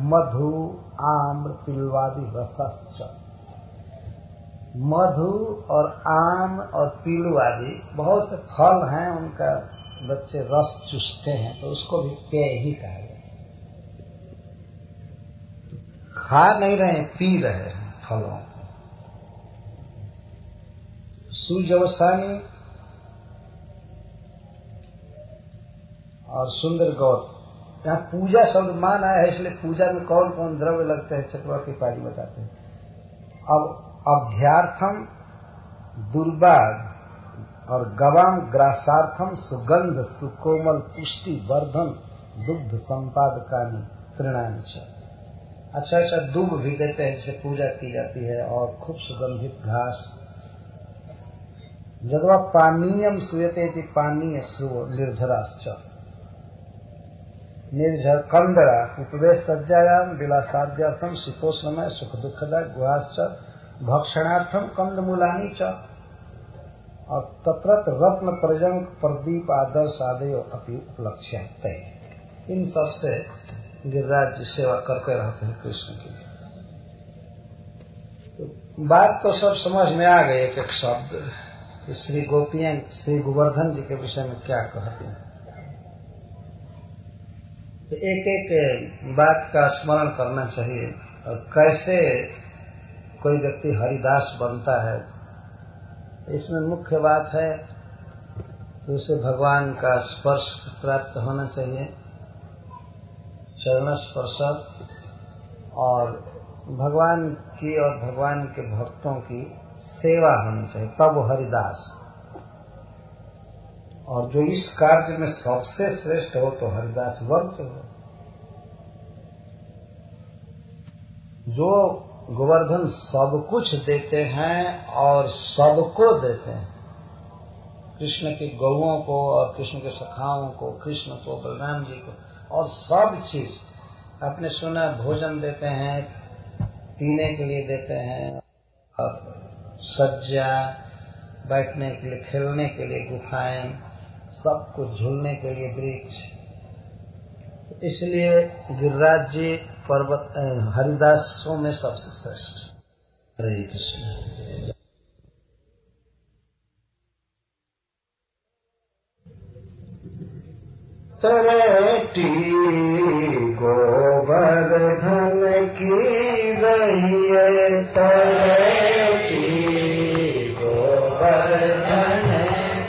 मधु आम्र पिलवादि रसश्च। मधु और आम और पीलू आदि बहुत से फल हैं, उनका बच्चे रस चूसते हैं, तो उसको भी पेय ही कहा गया। खा नहीं रहे, पी रहे हैं फलों। सुजवसानी और सुंदर गौर। यहाँ पूजा शब्द मान आया है, इसलिए पूजा में कौन कौन द्रव्य लगते हैं चक्रवर्ती पारी बताते हैं। अब अभ्यार्थम दुर्बाग और गवाम ग्रासार्थम सुगंध सुकोमल पुष्टि वर्धन दुग्ध संपादकानी तृणानि च। अच्छा अच्छा दूब भी देते हैं जिसे पूजा की जाती है, और खूब सुगंधित घास। जदवा पानीयम सुयते थी पानीय स्रुव निर्झराश्च। निर्झर कंदरा उपवेश सज्जायाम विलासाद्यार्थम शीतोष्णमय सुख दुखदा गुहाश्च भक्षणार्थम कंदमूलानी च। और तत्रत रत्न प्रजंग प्रदीप आदर्श आदयो अपि उपलक्ष्य। इन सब से गिरिराज जी सेवा करते रहते हैं कृष्ण की। तो बात तो सब समझ में आ गई, एक एक शब्द श्री गोपियां श्री गोवर्धन जी के विषय में क्या कहते हैं। तो एक एक बात का स्मरण करना चाहिए, और कैसे कोई व्यक्ति हरिदास बनता है। इसमें मुख्य बात है कि उसे भगवान का स्पर्श प्राप्त होना चाहिए, चरण स्पर्श, और भगवान की और भगवान के भक्तों की सेवा होनी चाहिए, तब वो हरिदास। और जो इस कार्य में सबसे श्रेष्ठ हो तो हरिदास वर्त हो। जो गोवर्धन सब कुछ देते हैं और सबको देते हैं, कृष्ण के गौओं को और कृष्ण के सखाओं को, कृष्ण को, बलराम जी को, और सब चीज आपने सुना भोजन देते हैं, पीने के लिए देते हैं, और सज्जा, बैठने के लिए, खेलने के लिए गुफाएं, सब कुछ झूलने के लिए वृक्ष। इसलिए गिरिराज जी पर्वत हरिदासों में सबसे श्रेष्ठ। हरे कृष्ण। तरेटी गोवर्धन की रहिए, तरेटी गोवर्धन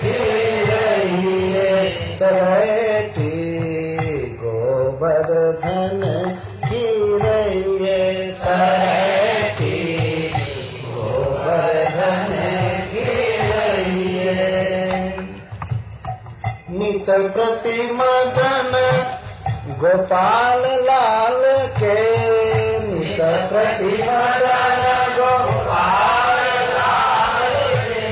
की रहिए, तरेटी गोवर्धन की रहिए, तरेटी गोवर्धन की रहिए। नित प्रति मदन गोपाल लाल के, नित प्रति मदन गोपाल लाल के,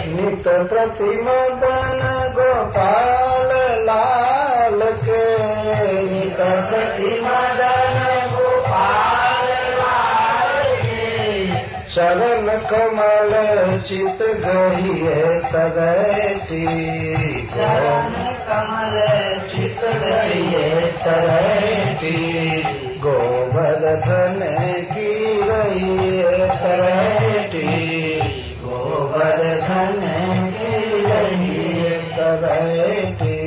नित प्रति मदन गोपाल लाल के, नित प्रति मदन गोपाल लाल के। चरण कमल चित गहिए तरेटी, चरण कमल चित गहिए तरेटी गोवर्धन की रहिए, तरेटी गोवर्धन की रहिए, तरेटी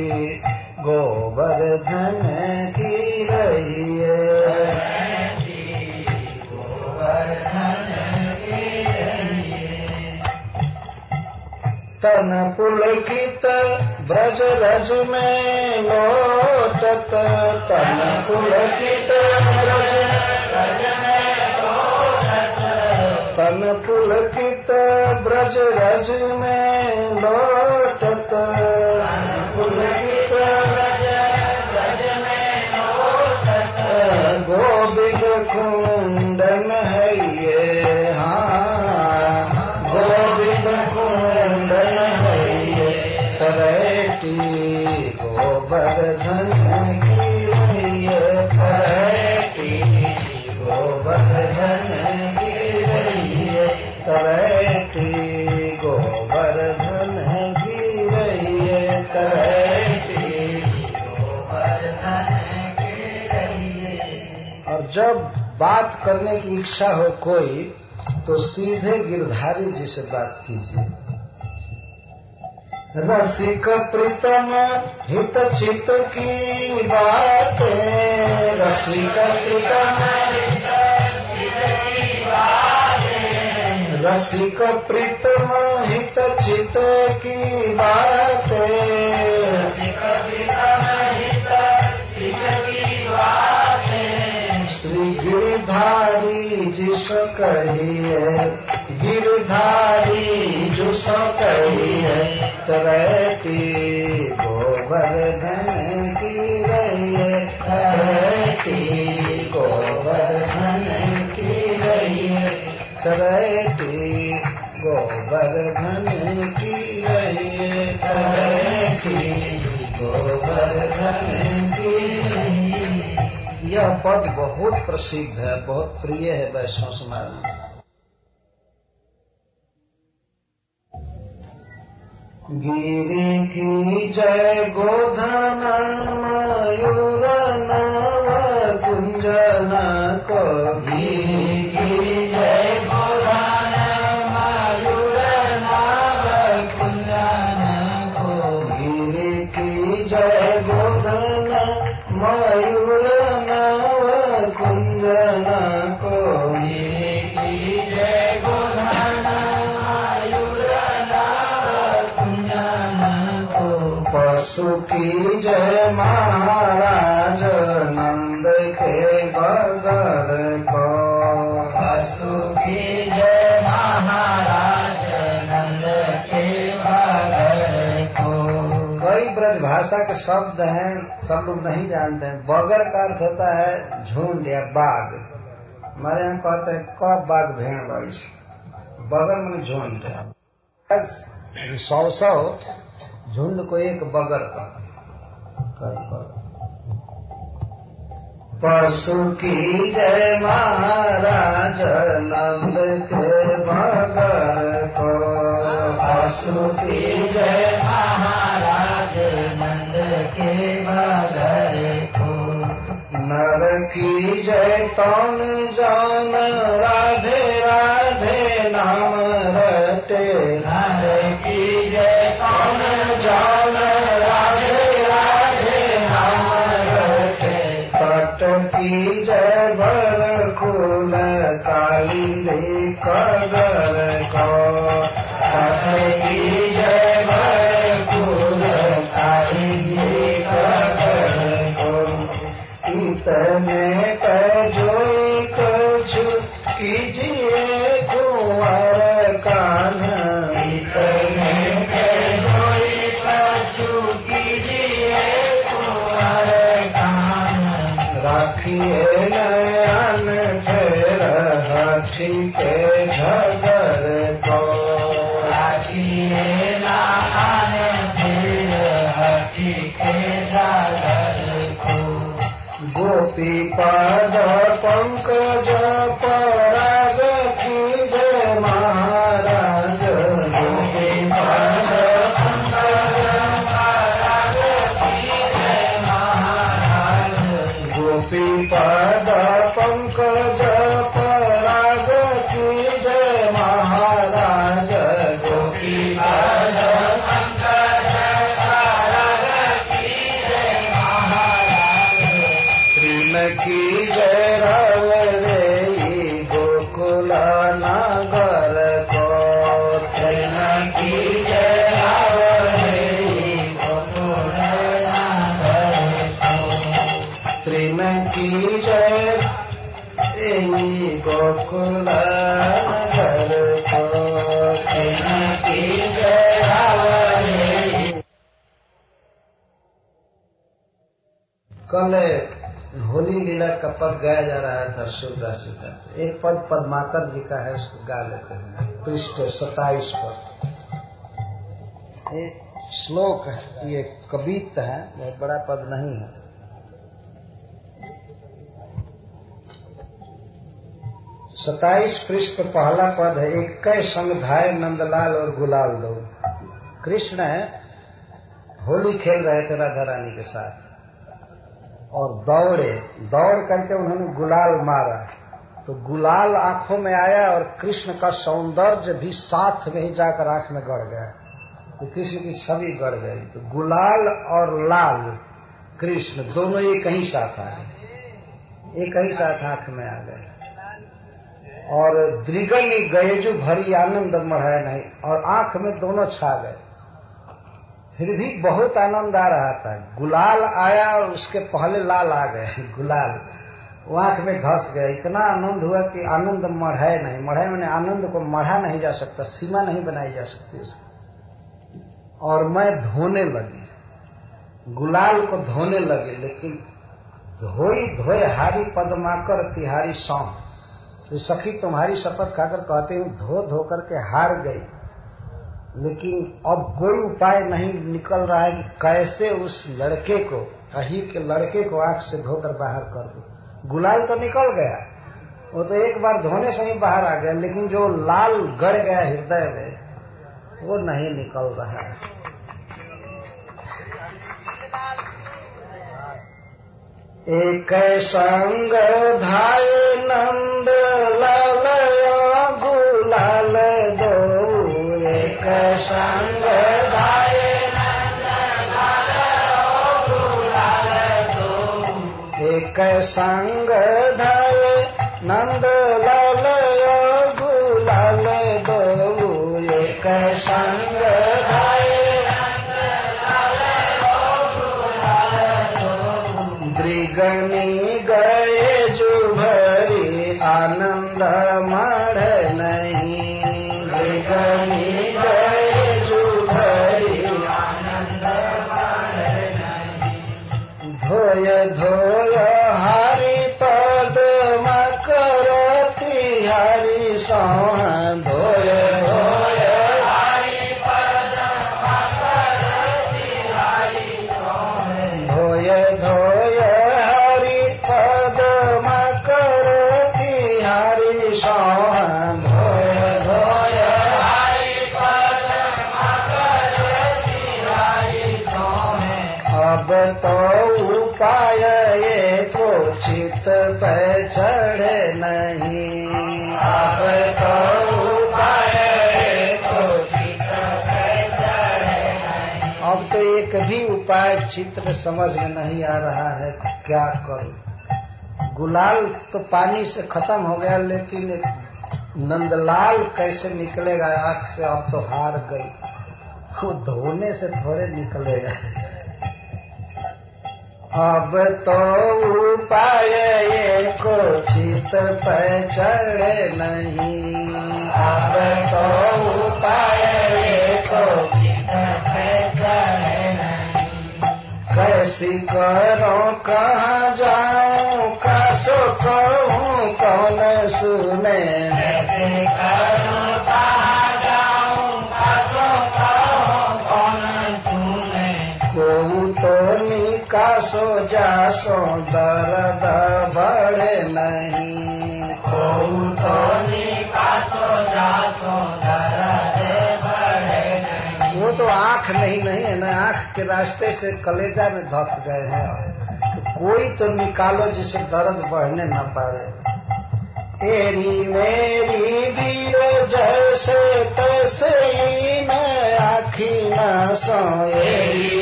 गोवर्धन की रहिए, गोवर्धन की रहिए। तन पुलकित ब्रज रज में लोटत, तन पुलकित ब्रज रज में लोटत, तन पुलकित ब्रज रज में लोटत, तन पुलकित ब्रज रज में लोटत। गोविंद कुंदन है ये, हाँ गोविंद कुंदन है ये, तरेटी गोवर्धन की रहिए, तरेटी गोवर्धन की रहिए, तरेटी गोवर्धन की रहिए, तरेटी गोवर्धन की रहिए। और जब बात करने की इच्छा हो कोई तो सीधे गिरधारी जी से बात कीजिए। रसिक प्रीतम हित चित की बातें, रसिक प्रीतम हित चित की बातें, रसिक प्रीतम हित चित की बातें, रसिक प्रीतम हित चित की बातें। श्री गिरधारी जिस कहिए, गिरधारी जिस कहिए, तरेटी गोवर्धन की रहिए, तरेटी गोवर्धन की रहिए, तरेटी गोवर्धन की रहिए, तरेटी गोवर्धन की रहिए। यह पद बहुत प्रसिद्ध है, बहुत प्रिय है वैष्णव समाज में। गिरि की जय गोधन मयूर नव कुंजन को, गिरि की जय गोधन मयूर नव कुंजन को, गिरि की जय गोधन मयूर नव कुंजन को, गिरि की जय गोधन मयूर नव कुंजन को। पशु की जय महाराज नंद के बदर को, पशु की जय महाराज नंद के बदर को। भाषा के शब्द हैं, सब लोग नहीं जानते हैं। बगर का अर्थ होता है झुंड या बाग। हमारे यहाँ कहते हैं कब बाग भेड़ बाड़ी, बगर में झुंड। 100 झुंड को एक बगर का। पशु की जय महाराज नंद के बगर को, पशु की जय महाराज नंद के बगर को। नर की जय तौन जान राधे राधे नाम रटे, नर की जय तौन जान राधे राधे नाम रटे। तट की जय बर खुल कालिंदी कगर को, तट की जय बर खुल कालिंदी कगर को। इतने जोई कुछ कीजिए कुंवर कान, इतने जोई कुछ कीजिए कुंवर कान। राखिए नयन फेर हाथी के झगर को, राखिए नयन फेर हाथी के झगर को। गोपी पद पंकज पराग कीजे महाराज, गोपी पद पंकज पराग कीजे महाराज। गोपी पद पंकज पराग कीजे महाराज, गोपी पद पंकज पराग कीजे महाराज। की जय राव रे गोकुला नगर को, की जय राव रे गोकुला नगर को। त्रिन की जय गोकुला नगर को, त्रिन की जय राव रे। कल होली लीला का पद गाया जा रहा था सूरदास जी का। एक पद पद्माकर जी का है, उसको गा लेते हैं। पृष्ठ 27 पर ये श्लोक है, ये कवित्त है, बहुत बड़ा पद नहीं है। सताइस पृष्ठ पर पहला पद है। एक कै संग धाय नंदलाल और गुलाल दो। कृष्ण होली खेल रहे थे राधा रानी के साथ और दौड़ करके उन्होंने गुलाल मारा, तो गुलाल आंखों में आया और कृष्ण का सौंदर्य भी साथ में ही जाकर आंख में गड़ गया, तो कृष्ण की छवि गड़ गई। तो गुलाल और लाल कृष्ण दोनों एक ही साथ आए, एक ही साथ आंख में आ गए। और द्रिगनी गयजु भरी आनंद मढ़ाए नहीं, और आंख में दोनों छा गए। फिर भी बहुत आनंद आ रहा था। गुलाल आया और उसके पहले लाल आ गए। गुलाल वो आंख में धस गया। इतना आनंद हुआ कि आनंद मढ़ाए नहीं। मढ़ाए मैंने आनंद को मढ़ा नहीं जा सकता, सीमा नहीं बनाई जा सकती उसकी। और मैं धोने लगी, गुलाल को धोने लगे, लेकिन धोई धोए हारी पद्माकर तिहारी सौंप। तो सखी तुम्हारी शपथ खाकर कहती हूँ, धो धो करके हार गई, लेकिन अब कोई उपाय नहीं निकल रहा है कि कैसे उस लड़के को, अहीर के लड़के को आंख से धोकर बाहर कर दूं। गुलाल तो निकल गया, वो तो एक बार धोने से ही बाहर आ गया, लेकिन जो लाल गड़ गया हृदय में वो नहीं निकल रहा है। एक संग धाय नंद लाल गुलाल दो, एक संग धाय नंद लाल गुलाल दो। एक संग धाय नंद लाल गुलाल दो, एक संग धाय द्रिगनी गए जो भरी आनंद मढ़ नहीं, द्रिगनी गए जो भरी आनंद मढ़ सोह धोय धोय धोय धोय हरि पद मकर तिहारी सोह धोय धोय अब तो उपाय एको चित पे चढ़े नहीं अब तो उपाय एको चित पे चढ़े नहीं अब तो एक भी उपाय चित्त में समझ में नहीं आ रहा है क्या करूं। गुलाल तो पानी से खत्म हो गया लेकिन नंदलाल कैसे निकलेगा आंख से। अब तो हार गई वो धोने से थोड़े निकलेगा। अब तो उपाय एको चित पे चढ़े नहीं अब तो उपाय एको चित पे चढ़े नहीं। कैसी करो कहाँ जाऊं कासो कहूँ कौन सुने कैसी करो कहाँ जाऊं कासो कहूँ कौन सुने। को तो निकासो जासो दर्द बढ़े नहीं को तो निकासो जासो दर्द बढ़े नहीं। वो तो आँख नहीं है ना आँख के रास्ते से कलेजा में धस गए हैं तो कोई तो निकालो जिससे दर्द बढ़ने न पाए। तेरी मेरी वीर जैसे तैसे न आखी न सोए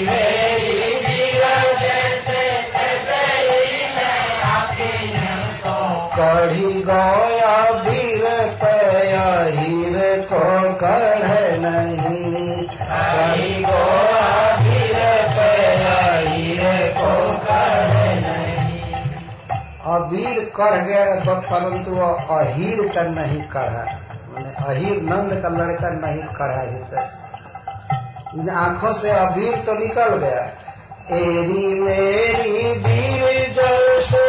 मेरी वीर जैसे तैसे न आखी न सो। कढ़ी गया वीर पे हीर को कढ़े नहीं कढ़ी गया वीर पे हीर को कढ़े नहीं। अबीर कढ़ गया परंतु वो अहीर का नहीं कढ़ा मैंने अहीर नंद का लड़का नहीं कढ़ा हृदय से। इन आंखों से अबीर तो निकल गया। एरी मेरी वीर जैसे